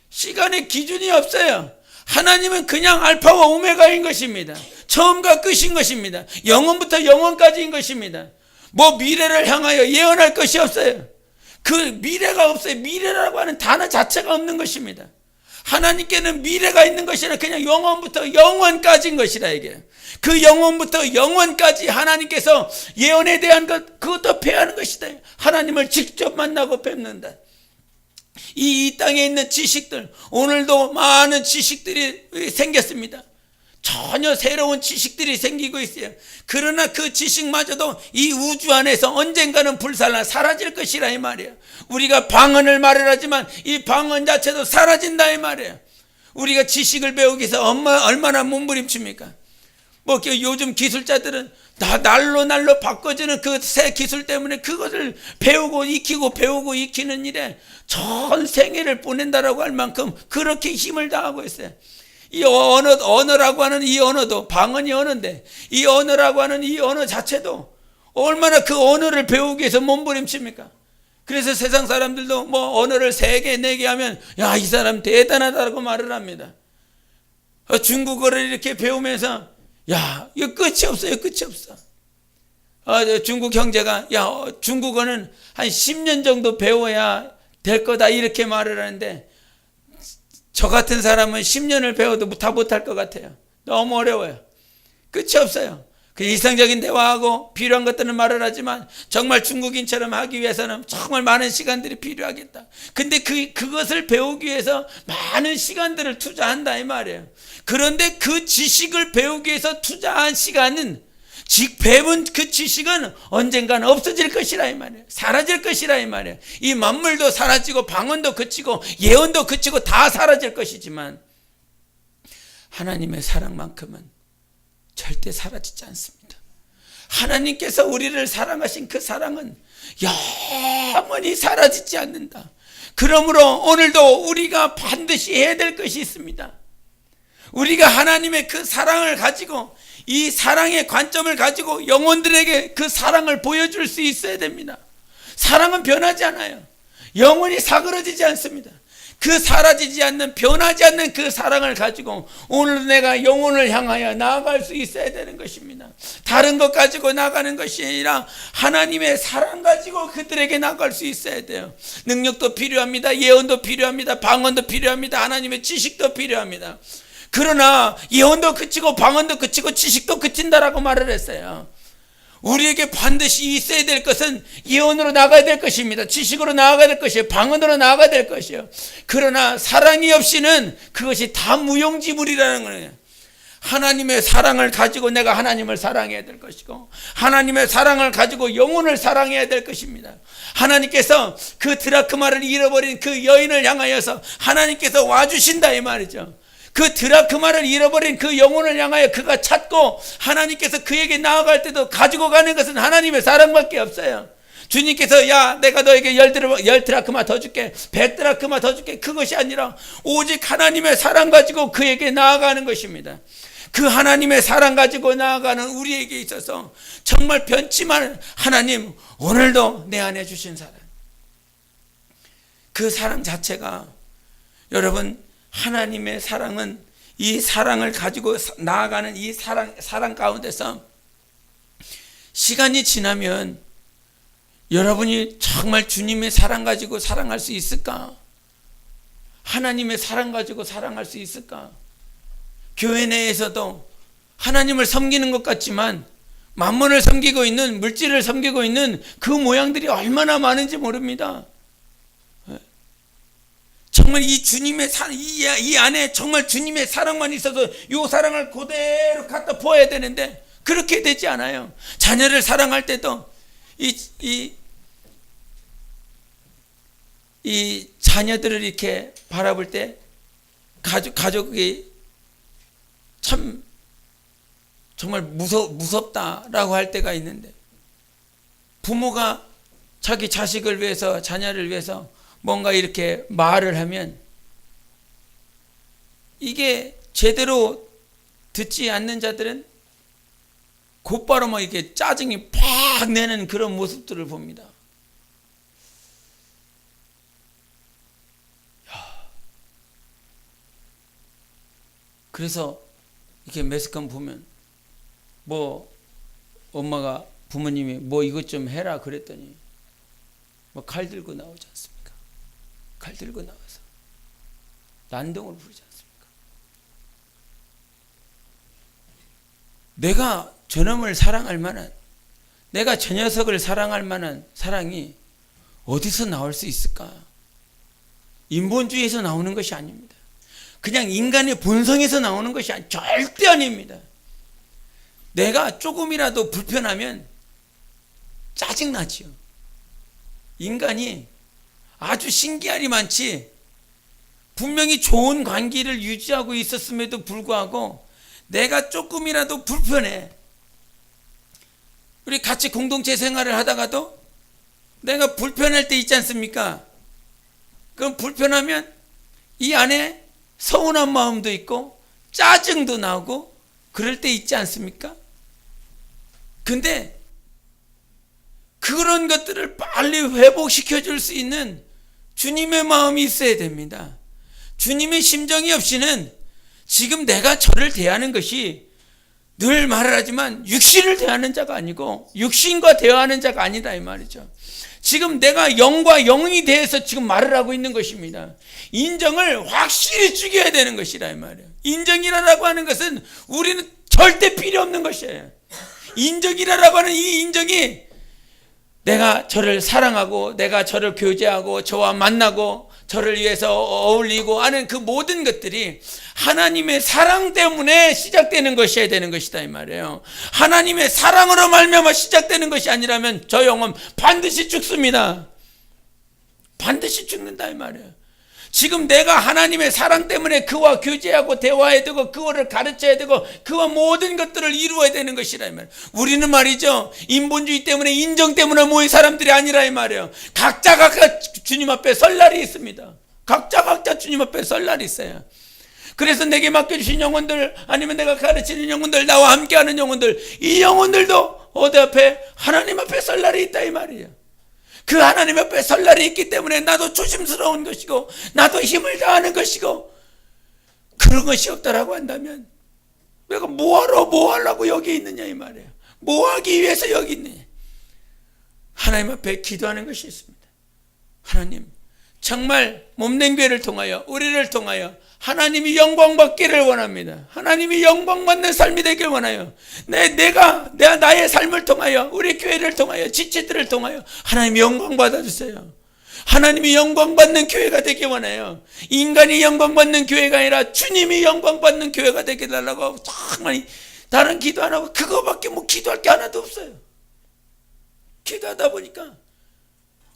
시간의 기준이 없어요. 하나님은 그냥 알파와 오메가인 것입니다. 처음과 끝인 것입니다. 영원부터 영원까지인 것입니다. 뭐 미래를 향하여 예언할 것이 없어요. 그 미래가 없어요. 미래라고 하는 단어 자체가 없는 것입니다. 하나님께는 미래가 있는 것이 아니라 그냥 영원부터 영원까지인 것이라 이게. 그 영원부터 영원까지 하나님께서 예언에 대한 것 그것도 폐하는 것이다. 하나님을 직접 만나고 뵙는다. 이 땅에 있는 지식들, 오늘도 많은 지식들이 생겼습니다. 전혀 새로운 지식들이 생기고 있어요. 그러나 그 지식마저도 이 우주 안에서 언젠가는 불살라 사라질 것이라 이 말이에요. 우리가 방언을 말하지만 이 방언 자체도 사라진다 이 말이에요. 우리가 지식을 배우기 위해서 얼마나 몸부림칩니까? 뭐 요즘 기술자들은 날로 바꿔지는 그 새 기술 때문에 그것을 배우고 익히고 배우고 익히는 일에 전 생애를 보낸다라고 할 만큼 그렇게 힘을 다하고 있어요. 이 언어라고 하는 이 언어도 방언이 언어인데 이 언어라고 하는 이 언어 자체도 얼마나 그 언어를 배우기 위해서 몸부림칩니까? 그래서 세상 사람들도 뭐 언어를 3개, 4개 하면 야, 이 사람 대단하다고 말을 합니다. 중국어를 이렇게 배우면서 야, 이거 끝이 없어요. 끝이 없어. 중국 형제가 야, 중국어는 한 10년 정도 배워야 될 거다 이렇게 말을 하는데 저 같은 사람은 10년을 배워도 다 못할 것 같아요. 너무 어려워요. 끝이 없어요. 그 이성적인 대화하고 필요한 것들은 말을 하지만 정말 중국인처럼 하기 위해서는 정말 많은 시간들이 필요하겠다. 근데 그것을 배우기 위해서 많은 시간들을 투자한다 이 말이에요. 그런데 그 지식을 배우기 위해서 투자한 시간은 배운 그 지식은 언젠가는 없어질 것이라 이 말이에요. 사라질 것이라 이 말이에요. 이 만물도 사라지고 방언도 그치고 예언도 그치고 다 사라질 것이지만 하나님의 사랑만큼은 절대 사라지지 않습니다. 하나님께서 우리를 사랑하신 그 사랑은 영원히 사라지지 않는다. 그러므로 오늘도 우리가 반드시 해야 될 것이 있습니다. 우리가 하나님의 그 사랑을 가지고 이 사랑의 관점을 가지고 영혼들에게 그 사랑을 보여줄 수 있어야 됩니다. 사랑은 변하지 않아요. 영원히 사그러지지 않습니다. 그 사라지지 않는 변하지 않는 그 사랑을 가지고 오늘 내가 영혼을 향하여 나아갈 수 있어야 되는 것입니다. 다른 것 가지고 나가는 것이 아니라 하나님의 사랑 가지고 그들에게 나아갈 수 있어야 돼요. 능력도 필요합니다. 예언도 필요합니다. 방언도 필요합니다. 하나님의 지식도 필요합니다. 그러나 예언도 그치고 방언도 그치고 지식도 그친다라고 말을 했어요. 우리에게 반드시 있어야 될 것은 예언으로 나가야 될 것입니다. 지식으로 나가야 될 것이에요. 방언으로 나가야 될 것이에요. 그러나 사랑이 없이는 그것이 다 무용지물이라는 거예요. 하나님의 사랑을 가지고 내가 하나님을 사랑해야 될 것이고 하나님의 사랑을 가지고 영혼을 사랑해야 될 것입니다. 하나님께서 그 드라크마를 잃어버린 그 여인을 향하여서 하나님께서 와주신다 이 말이죠. 그 드라크마를 잃어버린 그 영혼을 향하여 그가 찾고 하나님께서 그에게 나아갈 때도 가지고 가는 것은 하나님의 사랑밖에 없어요. 주님께서 야 내가 너에게 10드라크마 더 줄게 100드라크마 더 줄게 그것이 아니라 오직 하나님의 사랑 가지고 그에게 나아가는 것입니다. 그 하나님의 사랑 가지고 나아가는 우리에게 있어서 정말 변치만 하나님 오늘도 내 안에 주신 사랑, 그 사랑 자체가 여러분 하나님의 사랑은 이 사랑을 가지고 나아가는 이 사랑 가운데서 시간이 지나면 여러분이 정말 주님의 사랑 가지고 사랑할 수 있을까? 하나님의 사랑 가지고 사랑할 수 있을까? 교회 내에서도 하나님을 섬기는 것 같지만 만몬을 섬기고 있는, 물질을 섬기고 있는 그 모양들이 얼마나 많은지 모릅니다. 정말 이 주님의 이 안에 정말 주님의 사랑만 있어서 이 사랑을 그대로 갖다 부어야 되는데 그렇게 되지 않아요. 자녀를 사랑할 때도 이 자녀들을 이렇게 바라볼 때 가족이 참 정말 무섭다라고 할 때가 있는데, 부모가 자기 자식을 위해서, 자녀를 위해서 뭔가 이렇게 말을 하면 이게 제대로 듣지 않는 자들은 곧바로 뭐 이렇게 짜증이 팍 내는 그런 모습들을 봅니다. 그래서 이렇게 매스컴 보면 뭐 엄마가, 부모님이 뭐 이것 좀 해라 그랬더니 뭐 칼 들고 나오지 않습니까? 칼 들고 나와서 난동을 부르지 않습니까? 내가 저놈을 사랑할 만한, 내가 저 녀석을 사랑할 만한 사랑이 어디서 나올 수 있을까? 인본주의에서 나오는 것이 아닙니다. 그냥 인간의 본성에서 나오는 것이 절대 아닙니다. 내가 조금이라도 불편하면 짜증나지요. 인간이 아주 신기하리 많지, 분명히 좋은 관계를 유지하고 있었음에도 불구하고 내가 조금이라도 불편해. 우리 같이 공동체 생활을 하다가도 내가 불편할 때 있지 않습니까? 그럼 불편하면 이 안에 서운한 마음도 있고 짜증도 나고 그럴 때 있지 않습니까? 근데 그런 것들을 빨리 회복시켜 줄 수 있는 주님의 마음이 있어야 됩니다. 주님의 심정이 없이는 지금 내가 저를 대하는 것이, 늘 말을 하지만 육신을 대하는 자가 아니고 육신과 대화하는 자가 아니다 이 말이죠. 지금 내가 영과 영이 대해서 지금 말을 하고 있는 것입니다. 인정을 확실히 죽여야 되는 것이라 이 말이에요. 인정이라고 하는 것은 우리는 절대 필요 없는 것이에요. 인정이라고 하는 이 인정이, 내가 저를 사랑하고 내가 저를 교제하고 저와 만나고 저를 위해서 어울리고 하는 그 모든 것들이 하나님의 사랑 때문에 시작되는 것이어야 되는 것이다 이 말이에요. 하나님의 사랑으로 말미암아 시작되는 것이 아니라면 저 영혼 반드시 죽습니다. 반드시 죽는다 이 말이에요. 지금 내가 하나님의 사랑 때문에 그와 교제하고 대화해야 되고 그거를 가르쳐야 되고 그와 모든 것들을 이루어야 되는 것이라 이 말이에요. 우리는 말이죠, 인본주의 때문에, 인정 때문에 모인 사람들이 아니라 이 말이에요. 각자 주님 앞에 설 날이 있습니다. 각자 주님 앞에 설 날이 있어요. 그래서 내게 맡겨주신 영혼들, 아니면 내가 가르치는 영혼들, 나와 함께하는 영혼들, 이 영혼들도 어디 앞에, 하나님 앞에 설 날이 있다 이 말이에요. 그 하나님 앞에 설 날이 있기 때문에 나도 조심스러운 것이고 나도 힘을 다하는 것이고, 그런 것이 없다라고 한다면 내가 뭐 하려고 여기 있느냐 이 말이에요. 뭐 하기 위해서 여기 있느냐. 하나님 앞에 기도하는 것이 있습니다. 하나님, 정말 몸된 교회를 통하여, 우리를 통하여 하나님이 영광 받기를 원합니다. 하나님이 영광 받는 삶이 되길 원해요. 내가 나의 삶을 통하여, 우리 교회를 통하여, 지체들을 통하여 하나님이 영광 받아주세요. 하나님이 영광 받는 교회가 되길 원해요. 인간이 영광 받는 교회가 아니라 주님이 영광 받는 교회가 되게 달라고 정말 다른 기도 안 하고 그거밖에 뭐 기도할 게 하나도 없어요. 기도하다 보니까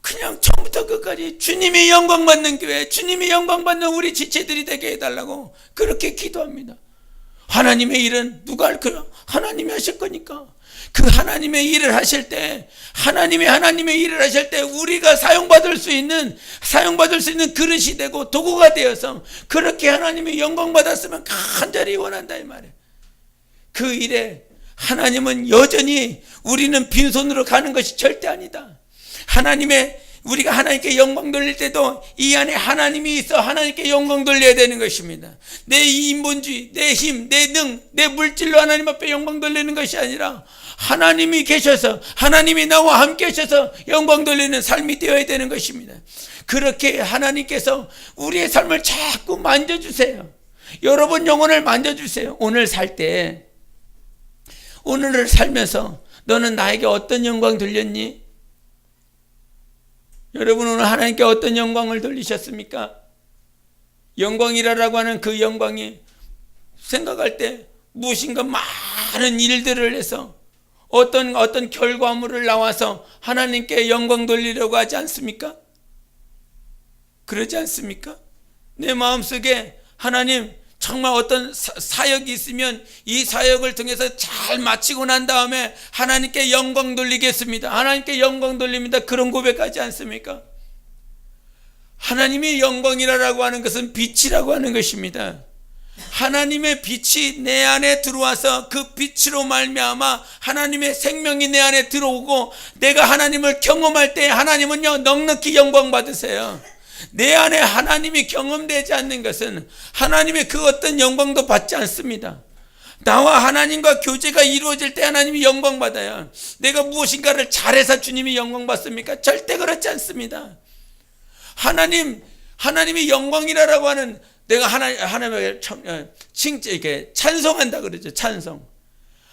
그냥 처음부터 끝까지 주님이 영광 받는 교회, 주님이 영광 받는 우리 지체들이 되게 해달라고 그렇게 기도합니다. 하나님의 일은 누가 할 거야? 하나님이 하실 거니까. 그 하나님의 일을 하실 때, 하나님의 일을 하실 때 우리가 사용받을 수 있는 그릇이 되고 도구가 되어서 그렇게 하나님이 영광 받았으면 간절히 원한다 이 말이에요. 그 일에 하나님은 여전히, 우리는 빈손으로 가는 것이 절대 아니다. 우리가 하나님께 영광 돌릴 때도 이 안에 하나님이 있어 하나님께 영광 돌려야 되는 것입니다. 내 인본주의, 내 힘, 내 능, 내 물질로 하나님 앞에 영광 돌리는 것이 아니라 하나님이 계셔서, 하나님이 나와 함께 하셔서 영광 돌리는 삶이 되어야 되는 것입니다. 그렇게 하나님께서 우리의 삶을 자꾸 만져주세요. 여러분 영혼을 만져주세요. 오늘 살 때 오늘을 살면서 너는 나에게 어떤 영광 돌렸니? 여러분, 오늘 하나님께 어떤 영광을 돌리셨습니까? 영광이라고 하는 그 영광이 생각할 때 무엇인가 많은 일들을 해서 어떤 결과물을 나와서 하나님께 영광 돌리려고 하지 않습니까? 그러지 않습니까? 내 마음속에 하나님 정말 어떤 사역이 있으면 이 사역을 통해서 잘 마치고 난 다음에 하나님께 영광 돌리겠습니다. 하나님께 영광 돌립니다. 그런 고백하지 않습니까? 하나님의 영광이라고 하는 것은 빛이라고 하는 것입니다. 하나님의 빛이 내 안에 들어와서 그 빛으로 말미암아 하나님의 생명이 내 안에 들어오고 내가 하나님을 경험할 때 하나님은요 넉넉히 영광 받으세요. 내 안에 하나님이 경험되지 않는 것은 하나님의 그 어떤 영광도 받지 않습니다. 나와 하나님과 교제가 이루어질 때 하나님이 영광 받아요. 내가 무엇인가를 잘해서 주님이 영광 받습니까? 절대 그렇지 않습니다. 하나님이 영광이라고 하는, 내가 하나님을 이렇게 찬송한다 그러죠. 찬송.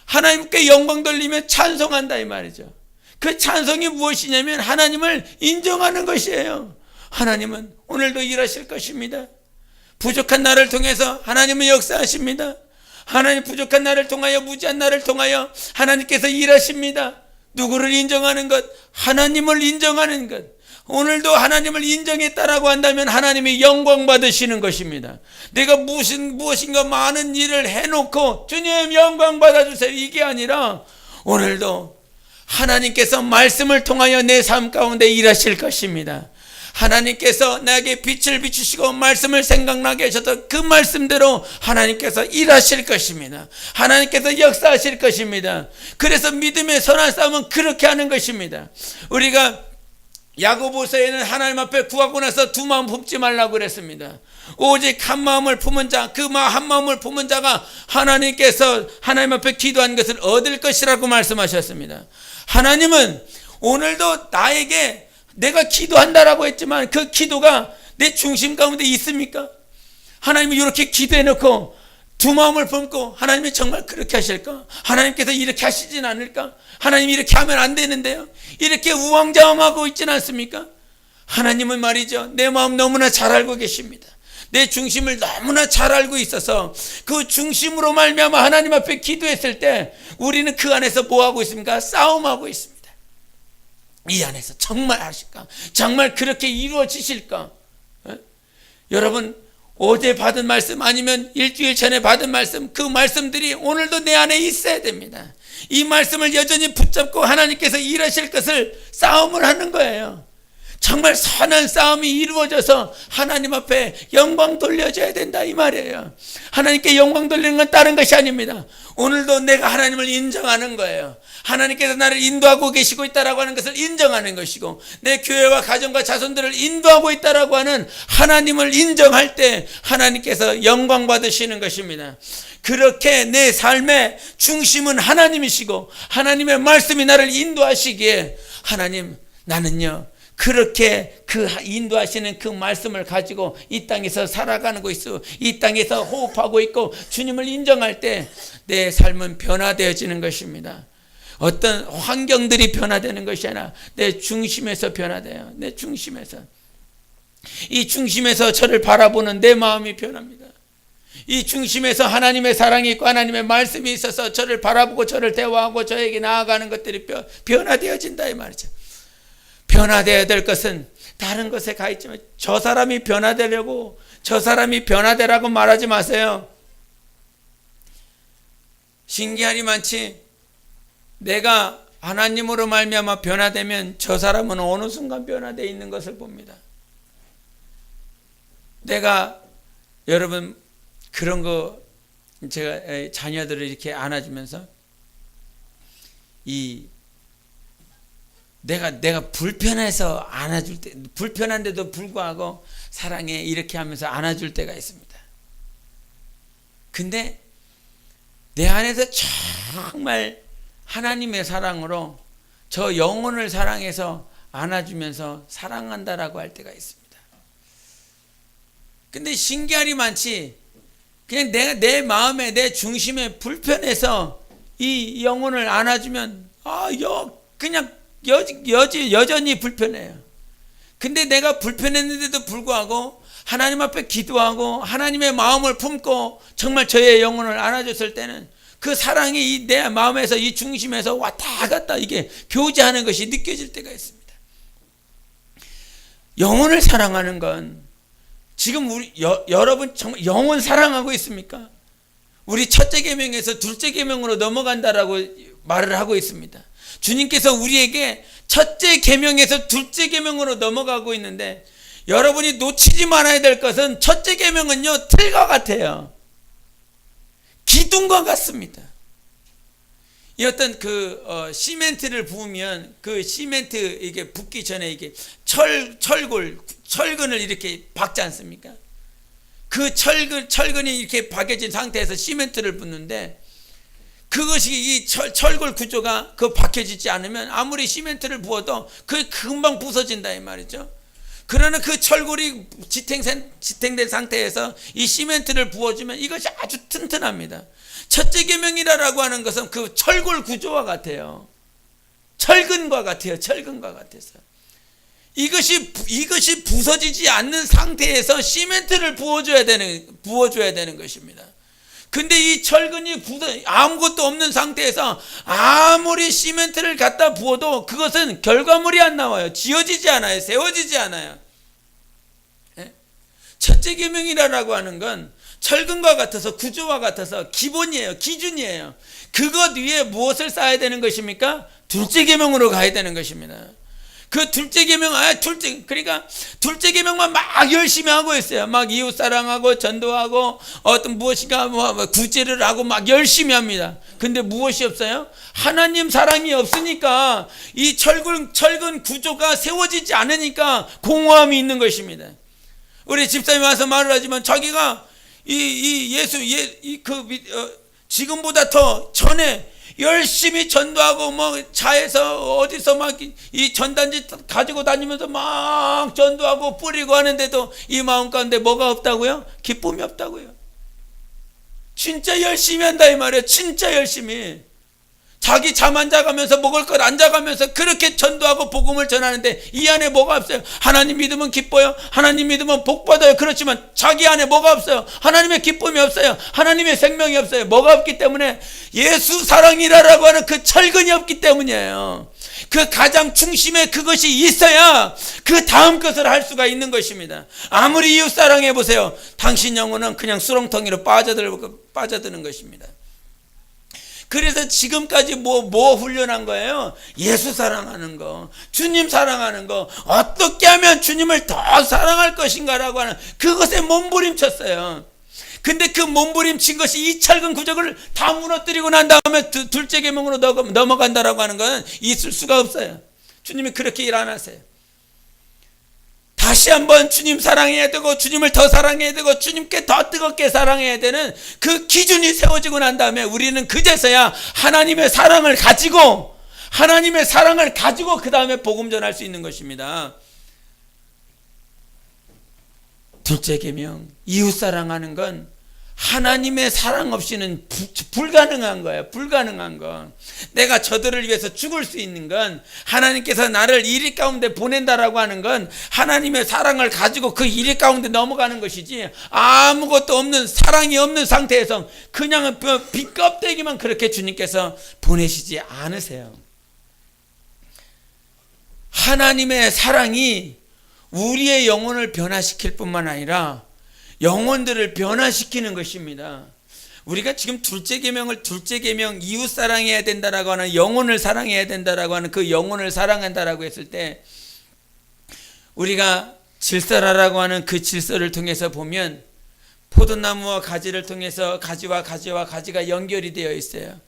하나님께 영광 돌리면 찬송한다 이 말이죠. 그 찬송이 무엇이냐면 하나님을 인정하는 것이에요. 하나님은 오늘도 일하실 것입니다. 부족한 나를 통해서 하나님은 역사하십니다. 하나님 부족한 나를 통하여, 무지한 나를 통하여 하나님께서 일하십니다. 누구를 인정하는 것? 하나님을 인정하는 것. 오늘도 하나님을 인정했다라고 한다면 하나님이 영광 받으시는 것입니다. 내가 무엇인가 많은 일을 해놓고 주님 영광 받아주세요 이게 아니라 오늘도 하나님께서 말씀을 통하여 내 삶 가운데 일하실 것입니다. 하나님께서 나에게 빛을 비추시고 말씀을 생각나게 하셔서 그 말씀대로 하나님께서 일하실 것입니다. 하나님께서 역사하실 것입니다. 그래서 믿음의 선한 싸움은 그렇게 하는 것입니다. 우리가 야고보서에는 하나님 앞에 구하고 나서 두 마음 품지 말라고 그랬습니다. 오직 한 마음을 품은 자, 그 한 마음을 품은 자가 하나님께서 하나님 앞에 기도한 것을 얻을 것이라고 말씀하셨습니다. 하나님은 오늘도 나에게 내가 기도한다라고 했지만 그 기도가 내 중심 가운데 있습니까? 하나님이 이렇게 기도해놓고 두 마음을 품고 하나님이 정말 그렇게 하실까? 하나님께서 이렇게 하시진 않을까? 하나님이 이렇게 하면 안 되는데요. 이렇게 우왕좌왕하고 있지는 않습니까? 하나님은 말이죠, 내 마음 너무나 잘 알고 계십니다. 내 중심을 너무나 잘 알고 있어서 그 중심으로 말미암아 하나님 앞에 기도했을 때 우리는 그 안에서 뭐하고 있습니까? 싸움하고 있습니다. 이 안에서 정말 하실까? 정말 그렇게 이루어지실까? 여러분, 어제 받은 말씀 아니면 일주일 전에 받은 말씀, 그 말씀들이 오늘도 내 안에 있어야 됩니다. 이 말씀을 여전히 붙잡고 하나님께서 일하실 것을 싸움을 하는 거예요. 정말 선한 싸움이 이루어져서 하나님 앞에 영광 돌려줘야 된다 이 말이에요. 하나님께 영광 돌리는 건 다른 것이 아닙니다. 오늘도 내가 하나님을 인정하는 거예요. 하나님께서 나를 인도하고 계시고 있다라고 하는 것을 인정하는 것이고, 내 교회와 가정과 자손들을 인도하고 있다라고 하는 하나님을 인정할 때 하나님께서 영광 받으시는 것입니다. 그렇게 내 삶의 중심은 하나님이시고 하나님의 말씀이 나를 인도하시기에 하나님, 나는요 그렇게 그 인도하시는 그 말씀을 가지고 이 땅에서 살아가는 있고 이 땅에서 호흡하고 있고 주님을 인정할 때 내 삶은 변화되어지는 것입니다. 어떤 환경들이 변화되는 것이 아니라 내 중심에서 변화돼요. 내 중심에서. 이 중심에서 저를 바라보는 내 마음이 변합니다. 이 중심에서 하나님의 사랑이 있고 하나님의 말씀이 있어서 저를 바라보고 저를 대화하고 저에게 나아가는 것들이 변화되어진다 이 말이죠. 변화되어야 될 것은 다른 것에 가 있지만 저 사람이 변화되려고, 저 사람이 변화되라고 말하지 마세요. 신기하니 많지, 내가 하나님으로 말미암아 변화되면 저 사람은 어느 순간 변화되어 있는 것을 봅니다. 내가 여러분 그런 거, 제가 자녀들을 이렇게 안아주면서 내가 불편해서 안아줄 때, 불편한데도 불구하고 사랑해 이렇게 하면서 안아줄 때가 있습니다. 근데 내 안에서 정말 하나님의 사랑으로 저 영혼을 사랑해서 안아주면서 사랑한다라고 할 때가 있습니다. 근데 신기하니 많지, 그냥 내가 내 마음에 내 중심에 불편해서 이 영혼을 안아주면 그냥 여전히 불편해요. 근데 내가 불편했는데도 불구하고 하나님 앞에 기도하고 하나님의 마음을 품고 정말 저의 영혼을 안아줬을 때는 그 사랑이 내 마음에서 이 중심에서 왔다 갔다 이게 교제하는 것이 느껴질 때가 있습니다. 영혼을 사랑하는 건 지금 여러분 정말 영혼 사랑하고 있습니까? 우리 첫째 계명에서 둘째 계명으로 넘어간다라고 말을 하고 있습니다. 주님께서 우리에게 첫째 계명에서 둘째 계명으로 넘어가고 있는데 여러분이 놓치지 말아야 될 것은 첫째 계명은요 틀과 같아요. 기둥과 같습니다. 이 어떤 시멘트를 부으면 그 시멘트 이게 붓기 전에 이게 철근을 이렇게 박지 않습니까? 그 철근이 이렇게 박여진 상태에서 시멘트를 붓는데 그것이 이 철골 구조가 박혀지지 않으면 아무리 시멘트를 부어도 그게 금방 부서진다 이 말이죠. 그러나 그 철골이 지탱된 상태에서 이 시멘트를 부어주면 이것이 아주 튼튼합니다. 첫째 계명이라고 하는 것은 그 철골 구조와 같아요. 철근과 같아요. 철근과 같아서 이것이 부서지지 않는 상태에서 시멘트를 부어줘야 되는 것입니다. 근데 이 철근이 아무것도 없는 상태에서 아무리 시멘트를 갖다 부어도 그것은 결과물이 안 나와요. 지어지지 않아요. 세워지지 않아요. 첫째 계명이라고 하는 건 철근과 같아서 구조와 같아서 기본이에요. 기준이에요. 그것 위에 무엇을 쌓아야 되는 것입니까? 둘째 계명으로 가야 되는 것입니다. 그 둘째 계명, 그러니까 둘째 계명만 막 열심히 하고 있어요. 막 이웃 사랑하고 전도하고 어떤 무엇인가 구제를 하고 막 열심히 합니다. 근데 무엇이 없어요? 하나님 사랑이 없으니까 이 철근 구조가 세워지지 않으니까 공허함이 있는 것입니다. 우리 집사님이 와서 말을 하지만 자기가 지금보다 더 전에 열심히 전도하고 차에서 어디서 막 이 전단지 가지고 다니면서 막 전도하고 뿌리고 하는데도 이 마음 가운데 뭐가 없다고요? 기쁨이 없다고요. 진짜 열심히 한다 이 말이에요. 진짜 열심히 자기 잠 안 자가면서 먹을 것 안 자가면서 그렇게 전도하고 복음을 전하는데 이 안에 뭐가 없어요? 하나님 믿으면 기뻐요. 하나님 믿으면 복 받아요. 그렇지만 자기 안에 뭐가 없어요? 하나님의 기쁨이 없어요. 하나님의 생명이 없어요. 뭐가 없기 때문에 예수 사랑이라고 하는 그 철근이 없기 때문이에요. 그 가장 중심에 그것이 있어야 그 다음 것을 할 수가 있는 것입니다. 아무리 이웃 사랑해 보세요. 당신 영혼은 그냥 수렁텅이로 빠져드는 것입니다. 그래서 지금까지 뭐 훈련한 거예요? 예수 사랑하는 거, 주님 사랑하는 거, 어떻게 하면 주님을 더 사랑할 것인가라고 하는 그것에 몸부림쳤어요. 근데 그 몸부림친 것이 이 철근 구조를 다 무너뜨리고 난 다음에 둘째 계명으로 넘어간다라고 하는 건 있을 수가 없어요. 주님이 그렇게 일 안 하세요. 다시 한번 주님 사랑해야 되고 주님을 더 사랑해야 되고 주님께 더 뜨겁게 사랑해야 되는 그 기준이 세워지고 난 다음에 우리는 그제서야 하나님의 사랑을 가지고 그 다음에 복음 전할 수 있는 것입니다. 둘째 계명, 이웃 사랑하는 건 하나님의 사랑 없이는 불가능한 거예요. 불가능한 건. 내가 저들을 위해서 죽을 수 있는 건 하나님께서 나를 이리 가운데 보낸다라고 하는 건 하나님의 사랑을 가지고 그 이리 가운데 넘어가는 것이지 아무것도 없는 사랑이 없는 상태에서 그냥 빈껍데기만 그렇게 주님께서 보내시지 않으세요. 하나님의 사랑이 우리의 영혼을 변화시킬 뿐만 아니라 영혼들을 변화시키는 것입니다. 우리가 지금 둘째 계명 이웃 사랑해야 된다라고 하는 영혼을 사랑해야 된다라고 하는 그 영혼을 사랑한다라고 했을 때 우리가 질서라라고 하는 그 질서를 통해서 보면 포도나무와 가지를 통해서 가지와 가지가 연결이 되어 있어요.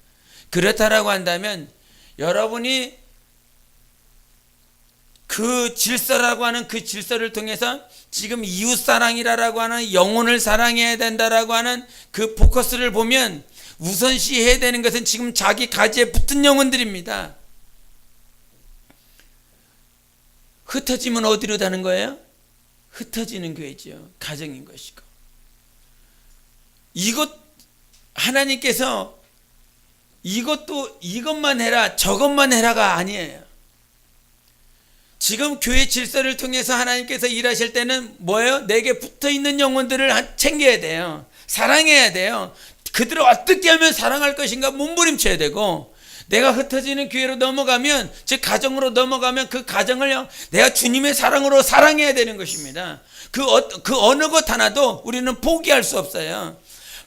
그렇다라고 한다면 여러분이 그 질서라고 하는 그 질서를 통해서 지금 이웃사랑이라고 하는 영혼을 사랑해야 된다라고 하는 그 포커스를 보면 우선시해야 되는 것은 지금 자기 가지에 붙은 영혼들입니다. 흩어지면 어디로 가는 거예요? 흩어지는 교회죠. 가정인 것이고. 이것 하나님께서 이것만 해라 저것만 해라가 아니에요. 지금 교회 질서를 통해서 하나님께서 일하실 때는 뭐예요? 내게 붙어있는 영혼들을 챙겨야 돼요. 사랑해야 돼요. 그들을 어떻게 하면 사랑할 것인가 몸부림쳐야 되고, 내가 흩어지는 교회로 넘어가면, 즉 가정으로 넘어가면 그 가정을 내가 주님의 사랑으로 사랑해야 되는 것입니다. 그 어느 것 하나도 우리는 포기할 수 없어요.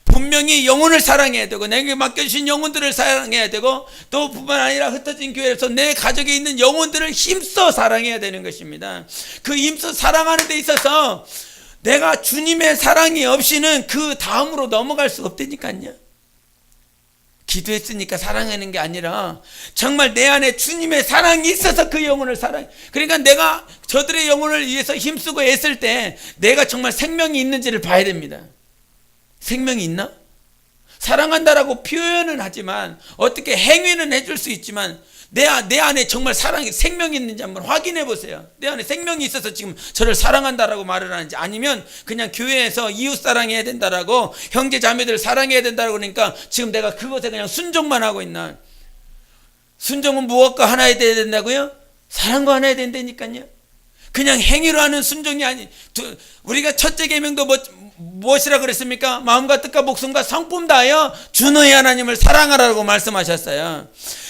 분명히 영혼을 사랑해야 되고, 내게 맡겨주신 영혼들을 사랑해야 되고, 또 뿐만 아니라 흩어진 교회에서 내 가족에 있는 영혼들을 힘써 사랑해야 되는 것입니다. 그 힘써 사랑하는 데 있어서 내가 주님의 사랑이 없이는 그 다음으로 넘어갈 수 없다니까요. 기도했으니까 사랑하는 게 아니라 정말 내 안에 주님의 사랑이 있어서 그 영혼을 사랑해. 그러니까 내가 저들의 영혼을 위해서 힘쓰고 애쓸 때 내가 정말 생명이 있는지를 봐야 됩니다. 생명이 있나? 사랑한다라고 표현은 하지만, 어떻게 행위는 해줄 수 있지만, 내 안에 정말 사랑이, 생명이 있는지 한번 확인해 보세요. 내 안에 생명이 있어서 지금 저를 사랑한다라고 말을 하는지, 아니면 그냥 교회에서 이웃 사랑해야 된다라고, 형제 자매들 사랑해야 된다라고 그러니까 지금 내가 그것에 그냥 순종만 하고 있나? 순종은 무엇과 하나에 돼야 된다고요? 사랑과 하나에 된다니까요. 그냥 행위로 하는 순종이 아니. 우리가 첫째 계명도 무엇이라 그랬습니까? 마음과 뜻과 목숨과 성품 다하여 주 너희 하나님을 사랑하라고 말씀하셨어요.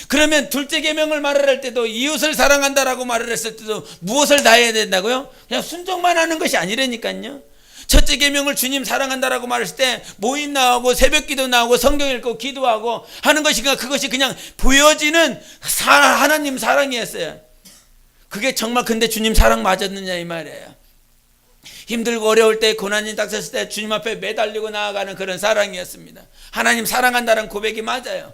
그러면 둘째 계명을 말을 할 때도, 이웃을 사랑한다라고 말을 했을 때도 무엇을 다해야 된다고요? 그냥 순종만 하는 것이 아니라니까요. 첫째 계명을 주님 사랑한다라고 말했을 때 모임 나오고 새벽기도 나오고 성경 읽고 기도하고 하는 것이니까, 그것이 그냥 보여지는 하나님 사랑이었어요. 그게 정말 근데 주님 사랑 맞았느냐 이 말이에요. 힘들고 어려울 때, 고난이 닥쳤을 때 주님 앞에 매달리고 나아가는 그런 사랑이었습니다. 하나님 사랑한다는 고백이 맞아요.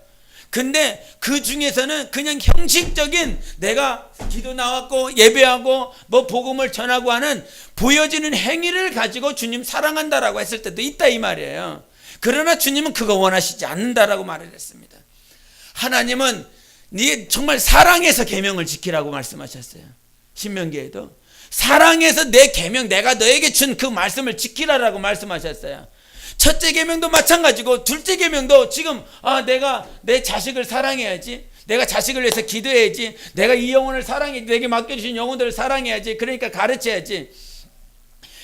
근데 그 중에서는 그냥 형식적인, 내가 기도 나왔고 예배하고 뭐 복음을 전하고 하는 보여지는 행위를 가지고 주님 사랑한다라고 했을 때도 있다 이 말이에요. 그러나 주님은 그거 원하시지 않는다라고 말을 했습니다. 하나님은 네 정말 사랑해서 계명을 지키라고 말씀하셨어요. 신명기에도 사랑해서 내 계명, 내가 너에게 준 그 말씀을 지키라라고 말씀하셨어요. 첫째 계명도 마찬가지고 둘째 계명도 지금 내가 내 자식을 사랑해야지, 내가 자식을 위해서 기도해야지, 내가 이 영혼을 사랑해, 내게 맡겨주신 영혼들을 사랑해야지, 그러니까 가르쳐야지.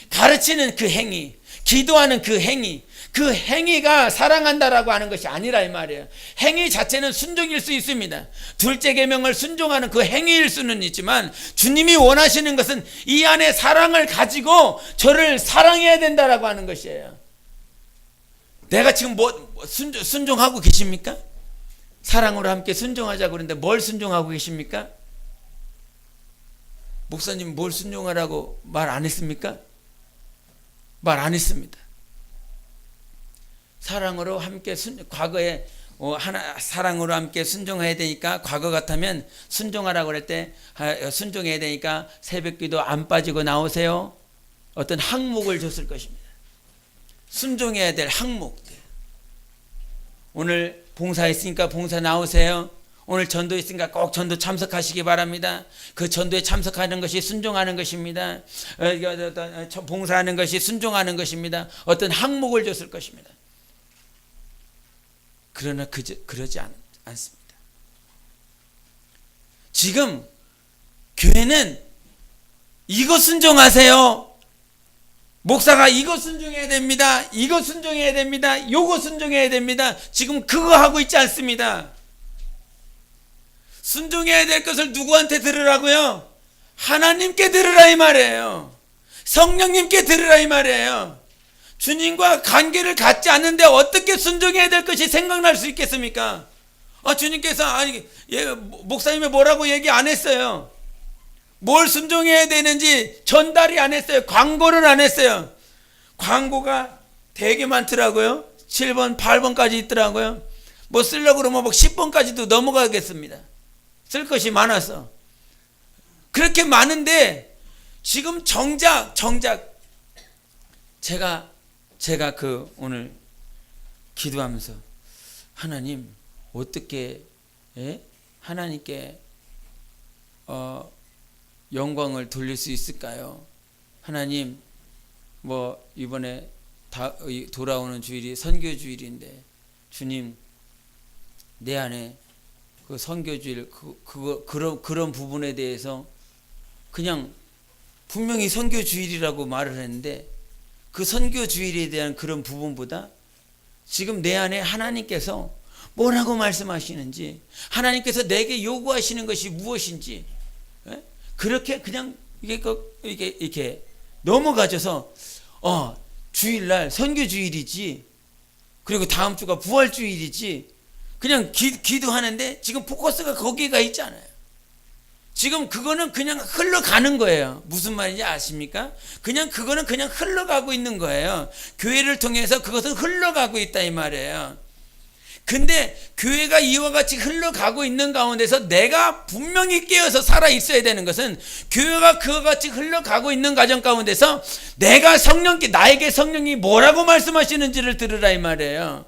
가르치는 그 행위, 기도하는 그 행위, 그 행위가 사랑한다라고 하는 것이 아니라 이 말이에요. 행위 자체는 순종일 수 있습니다. 둘째 계명을 순종하는 그 행위일 수는 있지만, 주님이 원하시는 것은 이 안에 사랑을 가지고 저를 사랑해야 된다라고 하는 것이에요. 내가 지금 순종하고 계십니까? 사랑으로 함께 순종하자고 그러는데 뭘 순종하고 계십니까? 목사님 뭘 순종하라고 말 안 했습니까? 말 안 했습니다. 사랑으로 함께 과거에 사랑으로 함께 순종해야 되니까, 과거 같으면 순종하라고 그럴 때 순종해야 되니까 새벽기도 안 빠지고 나오세요. 어떤 항목을 줬을 것입니다. 순종해야 될 항목들. 오늘 봉사 있으니까 봉사 나오세요. 오늘 전도 있으니까 꼭 전도 참석하시기 바랍니다. 그 전도에 참석하는 것이 순종하는 것입니다. 봉사하는 것이 순종하는 것입니다. 어떤 항목을 줬을 것입니다. 그러나 그러지 않습니다. 지금 교회는 이거 순종하세요. 목사가 이거 순종해야 됩니다. 이거 순종해야 됩니다. 요거 순종해야 됩니다. 지금 그거 하고 있지 않습니다. 순종해야 될 것을 누구한테 들으라고요? 하나님께 들으라 이 말이에요. 성령님께 들으라 이 말이에요. 주님과 관계를 갖지 않는데 어떻게 순종해야 될 것이 생각날 수 있겠습니까? 주님께서 목사님이 뭐라고 얘기 안 했어요. 뭘 순종해야 되는지 전달이 안 했어요. 광고를 안 했어요. 광고가 되게 많더라고요. 7번, 8번까지 있더라고요. 뭐 쓰려고 그러면 10번까지도 넘어가겠습니다. 쓸 것이 많아서. 그렇게 많은데 지금 정작 제가 오늘 기도하면서, 하나님 어떻게 하나님께 영광을 돌릴 수 있을까요? 하나님, 이번에 돌아오는 주일이 선교 주일인데, 주님 내 안에 그 선교주의 그런 부분에 대해서 그냥 분명히 선교주일이라고 말을 했는데 그 선교주일에 대한 그런 부분보다 지금 내 안에 하나님께서 뭐라고 말씀하시는지, 하나님께서 내게 요구하시는 것이 무엇인지, 그렇게 그냥 이게 넘어가져서 주일날 선교주일이지, 그리고 다음 주가 부활주일이지, 그냥 기도하는데 지금 포커스가 거기가 있잖아요. 지금 그거는 그냥 흘러가는 거예요. 무슨 말인지 아십니까? 그거는 그냥 흘러가고 있는 거예요. 교회를 통해서 그것은 흘러가고 있다 이 말이에요. 근데 교회가 이와 같이 흘러가고 있는 가운데서 내가 분명히 깨어서 살아 있어야 되는 것은, 교회가 그와 같이 흘러가고 있는 과정 가운데서 내가 나에게 성령이 뭐라고 말씀하시는지를 들으라 이 말이에요.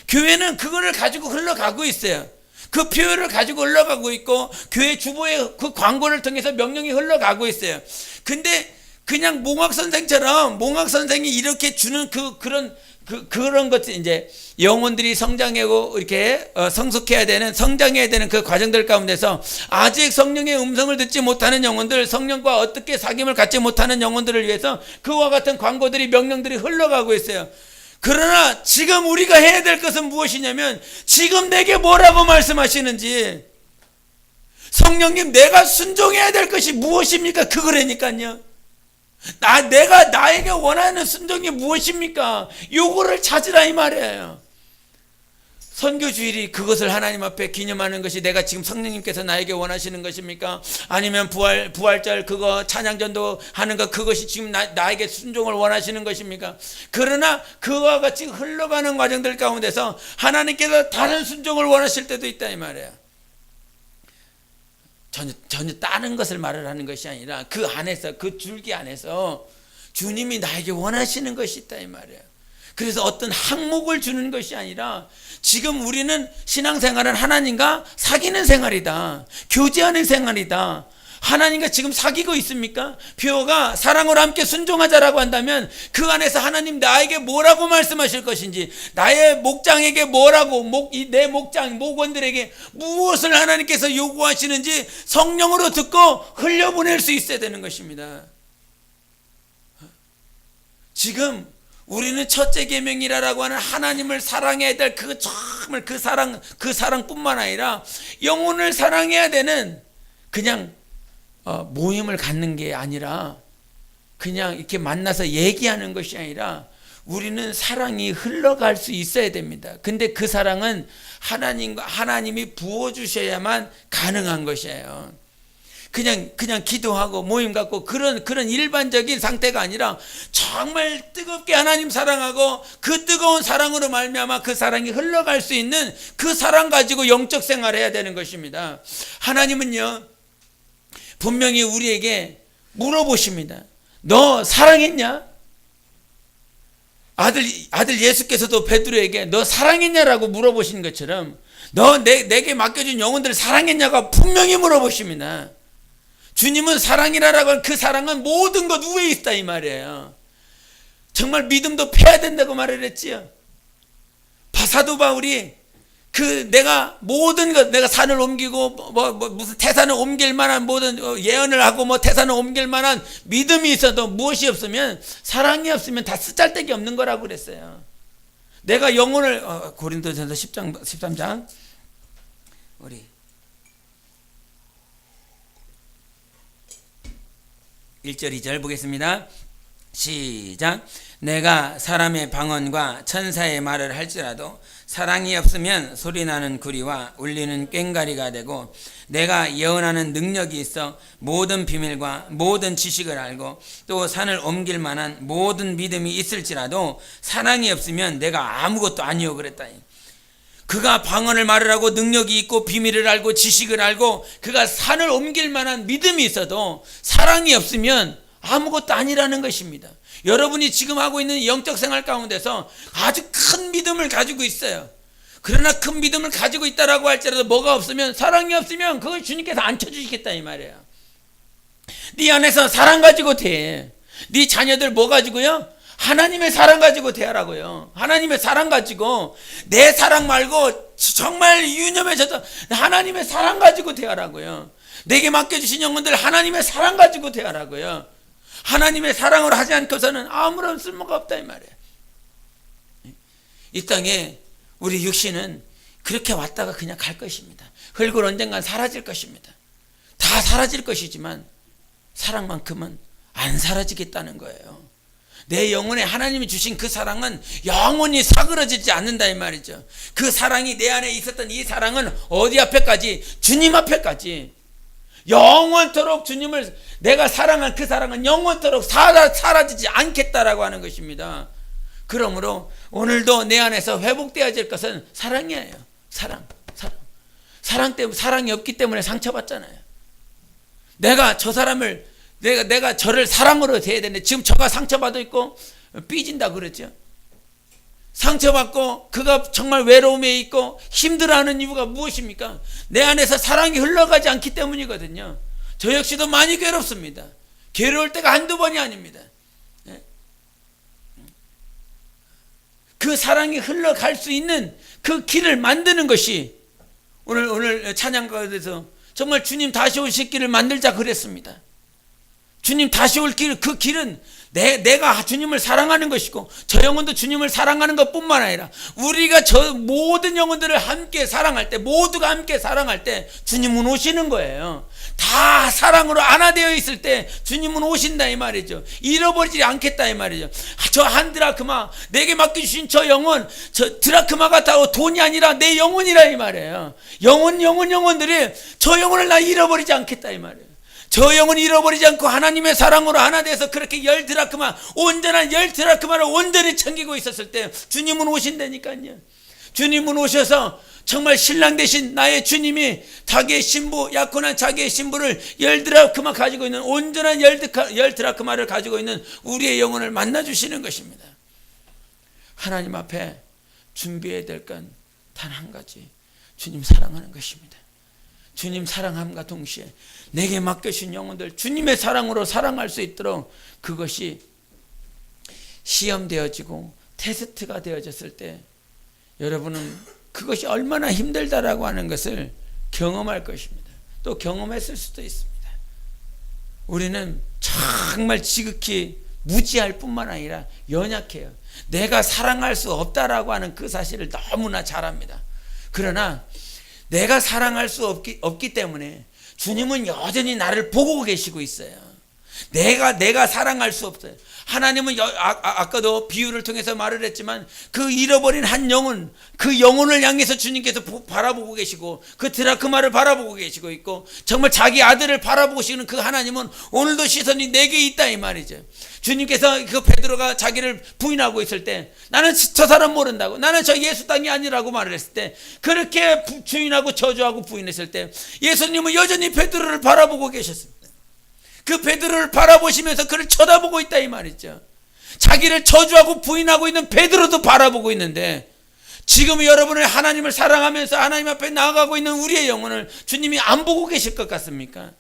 교회는 그거를 가지고 흘러가고 있어요. 그 표현을 가지고 흘러가고 있고, 교회 주보의 그 광고를 통해서 명령이 흘러가고 있어요. 근데 그냥 몽학 선생이 이렇게 주는 그런 것들, 이제 영혼들이 성장하고 이렇게 성숙해야 되는, 성장해야 되는 그 과정들 가운데서 아직 성령의 음성을 듣지 못하는 영혼들, 성령과 어떻게 사귐을 갖지 못하는 영혼들을 위해서 그와 같은 광고들이, 명령들이 흘러가고 있어요. 그러나 지금 우리가 해야 될 것은 무엇이냐면, 지금 내게 뭐라고 말씀하시는지, 성령님 내가 순종해야 될 것이 무엇입니까? 그거라니까요. 내가 나에게 원하는 순종이 무엇입니까? 요거를 찾으라 이 말이에요. 선교주일이 그것을 하나님 앞에 기념하는 것이 내가 지금 성령님께서 나에게 원하시는 것입니까? 아니면 부활절 그거 찬양전도 하는 것, 그것이 지금 나에게 순종을 원하시는 것입니까? 그러나 그와 같이 흘러가는 과정들 가운데서 하나님께서 다른 순종을 원하실 때도 있다 이 말이에요. 전혀 다른 것을 말을 하는 것이 아니라 그 안에서, 그 줄기 안에서 주님이 나에게 원하시는 것이 있다 이 말이에요. 그래서 어떤 항목을 주는 것이 아니라, 지금 우리는 신앙생활은 하나님과 사귀는 생활이다, 교제하는 생활이다. 하나님과 지금 사귀고 있습니까? 표가 사랑으로 함께 순종하자라고 한다면 그 안에서 하나님 나에게 뭐라고 말씀하실 것인지, 나의 목장에게 뭐라고, 내 목원들에게 무엇을 하나님께서 요구하시는지 성령으로 듣고 흘려보낼 수 있어야 되는 것입니다. 지금 우리는 첫째 계명이라고 하는 하나님을 사랑해야 될 정말 그 사랑뿐만 아니라 영혼을 사랑해야 되는, 그냥 모임을 갖는 게 아니라, 그냥 이렇게 만나서 얘기하는 것이 아니라, 우리는 사랑이 흘러갈 수 있어야 됩니다. 근데 그 사랑은 하나님이 부어주셔야만 가능한 것이에요. 그냥 기도하고 모임 갖고 그런 일반적인 상태가 아니라, 정말 뜨겁게 하나님 사랑하고 그 뜨거운 사랑으로 말미암아 그 사랑이 흘러갈 수 있는 그 사랑 가지고 영적 생활을 해야 되는 것입니다. 하나님은요 분명히 우리에게 물어보십니다. 너 사랑했냐? 아들 예수께서도 베드로에게 너 사랑했냐라고 물어보신 것처럼, 너 내게 맡겨준 영혼들을 사랑했냐고 분명히 물어보십니다. 주님은 사랑이라고 하는 그 사랑은 모든 것 위에 있다 이 말이에요. 정말 믿음도 패야 된다고 말을 했지요. 사도 바울이 내가 모든 것, 내가 산을 옮기고 무슨 태산을 옮길 만한 모든 예언을 하고 태산을 옮길 만한 믿음이 있어도 무엇이 없으면, 사랑이 없으면 다 쓰잘데기 없는 거라고 그랬어요. 내가 영혼을 고린도전서 13장 우리 1절 2절 보겠습니다. 시작. 내가 사람의 방언과 천사의 말을 할지라도 사랑이 없으면 소리나는 구리와 울리는 꽹과리가 되고, 내가 예언하는 능력이 있어 모든 비밀과 모든 지식을 알고 또 산을 옮길 만한 모든 믿음이 있을지라도 사랑이 없으면 내가 아무것도 아니요 그랬다. 그가 방언을 말을 하고 능력이 있고 비밀을 알고 지식을 알고 그가 산을 옮길 만한 믿음이 있어도 사랑이 없으면 아무것도 아니라는 것입니다. 여러분이 지금 하고 있는 영적 생활 가운데서 아주 큰 믿음을 가지고 있어요. 그러나 큰 믿음을 가지고 있다라고 할지라도 뭐가 없으면, 사랑이 없으면 그걸 주님께서 안 쳐주시겠다 이 말이에요. 네 안에서 사랑 가지고 대해. 네 자녀들 뭐 가지고요? 하나님의 사랑 가지고 대하라고요. 하나님의 사랑 가지고, 내 사랑 말고 정말 유념해져서 하나님의 사랑 가지고 대하라고요. 내게 맡겨주신 영혼들 하나님의 사랑 가지고 대하라고요. 하나님의 사랑으로 하지 않고서는 아무런 쓸모가 없다 이 말이에요. 이 땅에 우리 육신은 그렇게 왔다가 그냥 갈 것입니다. 흙은 언젠간 사라질 것입니다. 다 사라질 것이지만 사랑만큼은 안 사라지겠다는 거예요. 내 영혼에 하나님이 주신 그 사랑은 영원히 사그러지지 않는다 이 말이죠. 그 사랑이 내 안에 있었던 이 사랑은 어디 앞에까지? 주님 앞에까지 영원토록 주님을 내가 사랑한 그 사랑은 영원토록 사라지지 않겠다라고 하는 것입니다. 그러므로 오늘도 내 안에서 회복되어질 것은 사랑이에요. 사랑 때문에, 사랑이 없기 때문에 상처받잖아요. 내가 저 사람을 내가 저를 사랑으로 대해야 되는데 지금 저가 상처받아 있고 삐진다 그러죠. 상처받고 그가 정말 외로움에 있고 힘들어하는 이유가 무엇입니까? 내 안에서 사랑이 흘러가지 않기 때문이거든요. 저 역시도 많이 괴롭습니다. 괴로울 때가 한두 번이 아닙니다. 그 사랑이 흘러갈 수 있는 그 길을 만드는 것이 오늘 찬양가에서 정말 주님 다시 오실 길을 만들자 그랬습니다. 주님 다시 올 길, 그 길은 내가 주님을 사랑하는 것이고 저 영혼도 주님을 사랑하는 것뿐만 아니라 우리가 저 모든 영혼들을 함께 사랑할 때, 모두가 함께 사랑할 때 주님은 오시는 거예요. 다 사랑으로 안아되어 있을 때 주님은 오신다 이 말이죠. 잃어버리지 않겠다 이 말이죠. 저 한 드라크마, 내게 맡겨주신 저 영혼, 저 드라크마가 다 돈이 아니라 내 영혼이라 이 말이에요. 영혼들이 저 영혼을 나 잃어버리지 않겠다 이 말이에요. 저 영혼이 잃어버리지 않고 하나님의 사랑으로 하나 돼서 그렇게 10드라크마, 온전한 10드라크마를 온전히 챙기고 있었을 때 주님은 오신다니까요. 주님은 오셔서 정말 신랑 되신 나의 주님이 자기의 신부, 약혼한 자기의 신부를 10드라크마 가지고 있는 온전한 10드라크마를 가지고 있는 우리의 영혼을 만나주시는 것입니다. 하나님 앞에 준비해야 될 건 단 한 가지, 주님 사랑하는 것입니다. 주님 사랑함과 동시에 내게 맡겨주신 영혼들 주님의 사랑으로 사랑할 수 있도록 그것이 시험되어지고 테스트가 되어졌을 때 여러분은 그것이 얼마나 힘들다라고 하는 것을 경험할 것입니다. 또 경험했을 수도 있습니다. 우리는 정말 지극히 무지할 뿐만 아니라 연약해요. 내가 사랑할 수 없다라고 하는 그 사실을 너무나 잘 압니다. 그러나 내가 사랑할 수 없기 때문에 주님은 여전히 나를 보고 계시고 있어요. 내가 사랑할 수 없어요. 하나님은 아까도 비유를 통해서 말을 했지만 그 잃어버린 한 영혼, 그 영혼을 향해서 주님께서 바라보고 계시고 그 드라크마를 바라보고 계시고 있고 정말 자기 아들을 바라보고 계시는 그 하나님은 오늘도 시선이 내게 있다 이 말이죠. 주님께서 그 베드로가 자기를 부인하고 있을 때 나는 저 사람 모른다고, 나는 저 예수 땅이 아니라고 말을 했을 때, 그렇게 주인하고 저주하고 부인했을 때 예수님은 여전히 베드로를 바라보고 계셨습니다. 그 베드로를 바라보시면서 그를 쳐다보고 있다 이 말이죠. 자기를 저주하고 부인하고 있는 베드로도 바라보고 있는데 지금 여러분을 하나님을 사랑하면서 하나님 앞에 나아가고 있는 우리의 영혼을 주님이 안 보고 계실 것 같습니까?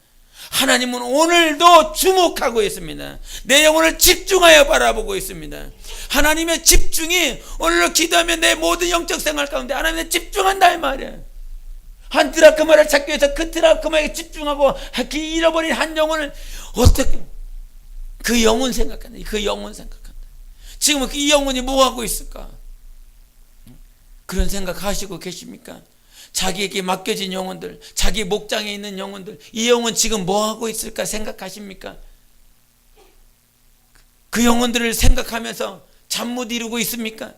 하나님은 오늘도 주목하고 있습니다. 내 영혼을 집중하여 바라보고 있습니다. 하나님의 집중이 오늘로 기도하면 내 모든 영적 생활 가운데 하나님에 집중한다 이 말이에요. 한 드라크마를 찾기 위해서 그 드라크마에 집중하고 그 잃어버린 한 영혼을 어떻게 그 영혼 생각한다. 그 영혼 생각한다. 지금 이 영혼이 뭐 하고 있을까? 그런 생각하시고 계십니까? 자기에게 맡겨진 영혼들, 자기 목장에 있는 영혼들, 이 영혼 지금 뭐 하고 있을까 생각하십니까? 그 영혼들을 생각하면서 잠 못 이루고 있습니까?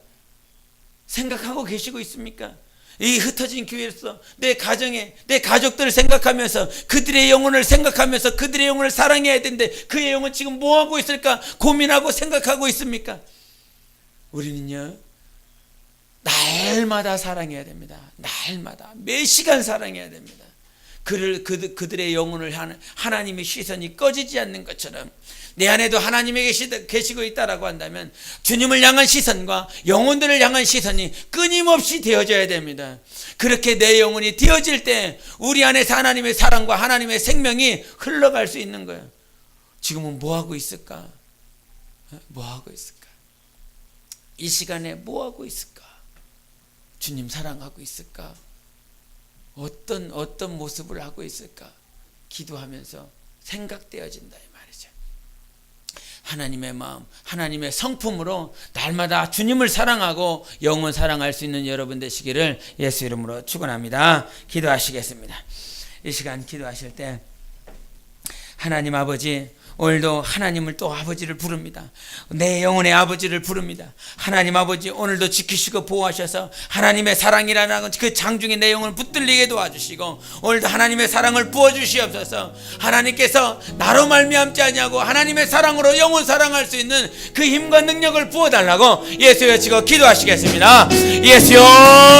생각하고 계시고 있습니까? 이 흩어진 교회에서 내 가정에 내 가족들을 생각하면서 그들의 영혼을 생각하면서 그들의 영혼을 사랑해야 되는데 그의 영혼 지금 뭐 하고 있을까 고민하고 생각하고 있습니까? 우리는요 날마다 사랑해야 됩니다. 날마다 매 시간 사랑해야 됩니다. 그들의 영혼을 하나님의 시선이 꺼지지 않는 것처럼 내 안에도 하나님이 계시고 있다라고 한다면 주님을 향한 시선과 영혼들을 향한 시선이 끊임없이 되어져야 됩니다. 그렇게 내 영혼이 되어질 때 우리 안에서 하나님의 사랑과 하나님의 생명이 흘러갈 수 있는 거예요. 지금은 뭐 하고 있을까? 뭐 하고 있을까? 이 시간에 뭐 하고 있을까? 주님 사랑하고 있을까? 어떤 모습을 하고 있을까 기도하면서 생각되어진다 이 말이죠. 하나님의 마음, 하나님의 성품으로 날마다 주님을 사랑하고 영원 사랑할 수 있는 여러분 되시기를 예수 이름으로 축원합니다. 기도하시겠습니다. 이 시간 기도하실 때 하나님 아버지, 오늘도 하나님을 또 아버지를 부릅니다. 내 영혼의 아버지를 부릅니다. 하나님 아버지, 오늘도 지키시고 보호하셔서 하나님의 사랑이라는 그 장중에 내 영혼을 붙들리게 도와주시고 오늘도 하나님의 사랑을 부어주시옵소서. 하나님께서 나로 말미암지 아니하고 하나님의 사랑으로 영혼 사랑할 수 있는 그 힘과 능력을 부어달라고 예수여 치고 기도하시겠습니다. 예수여.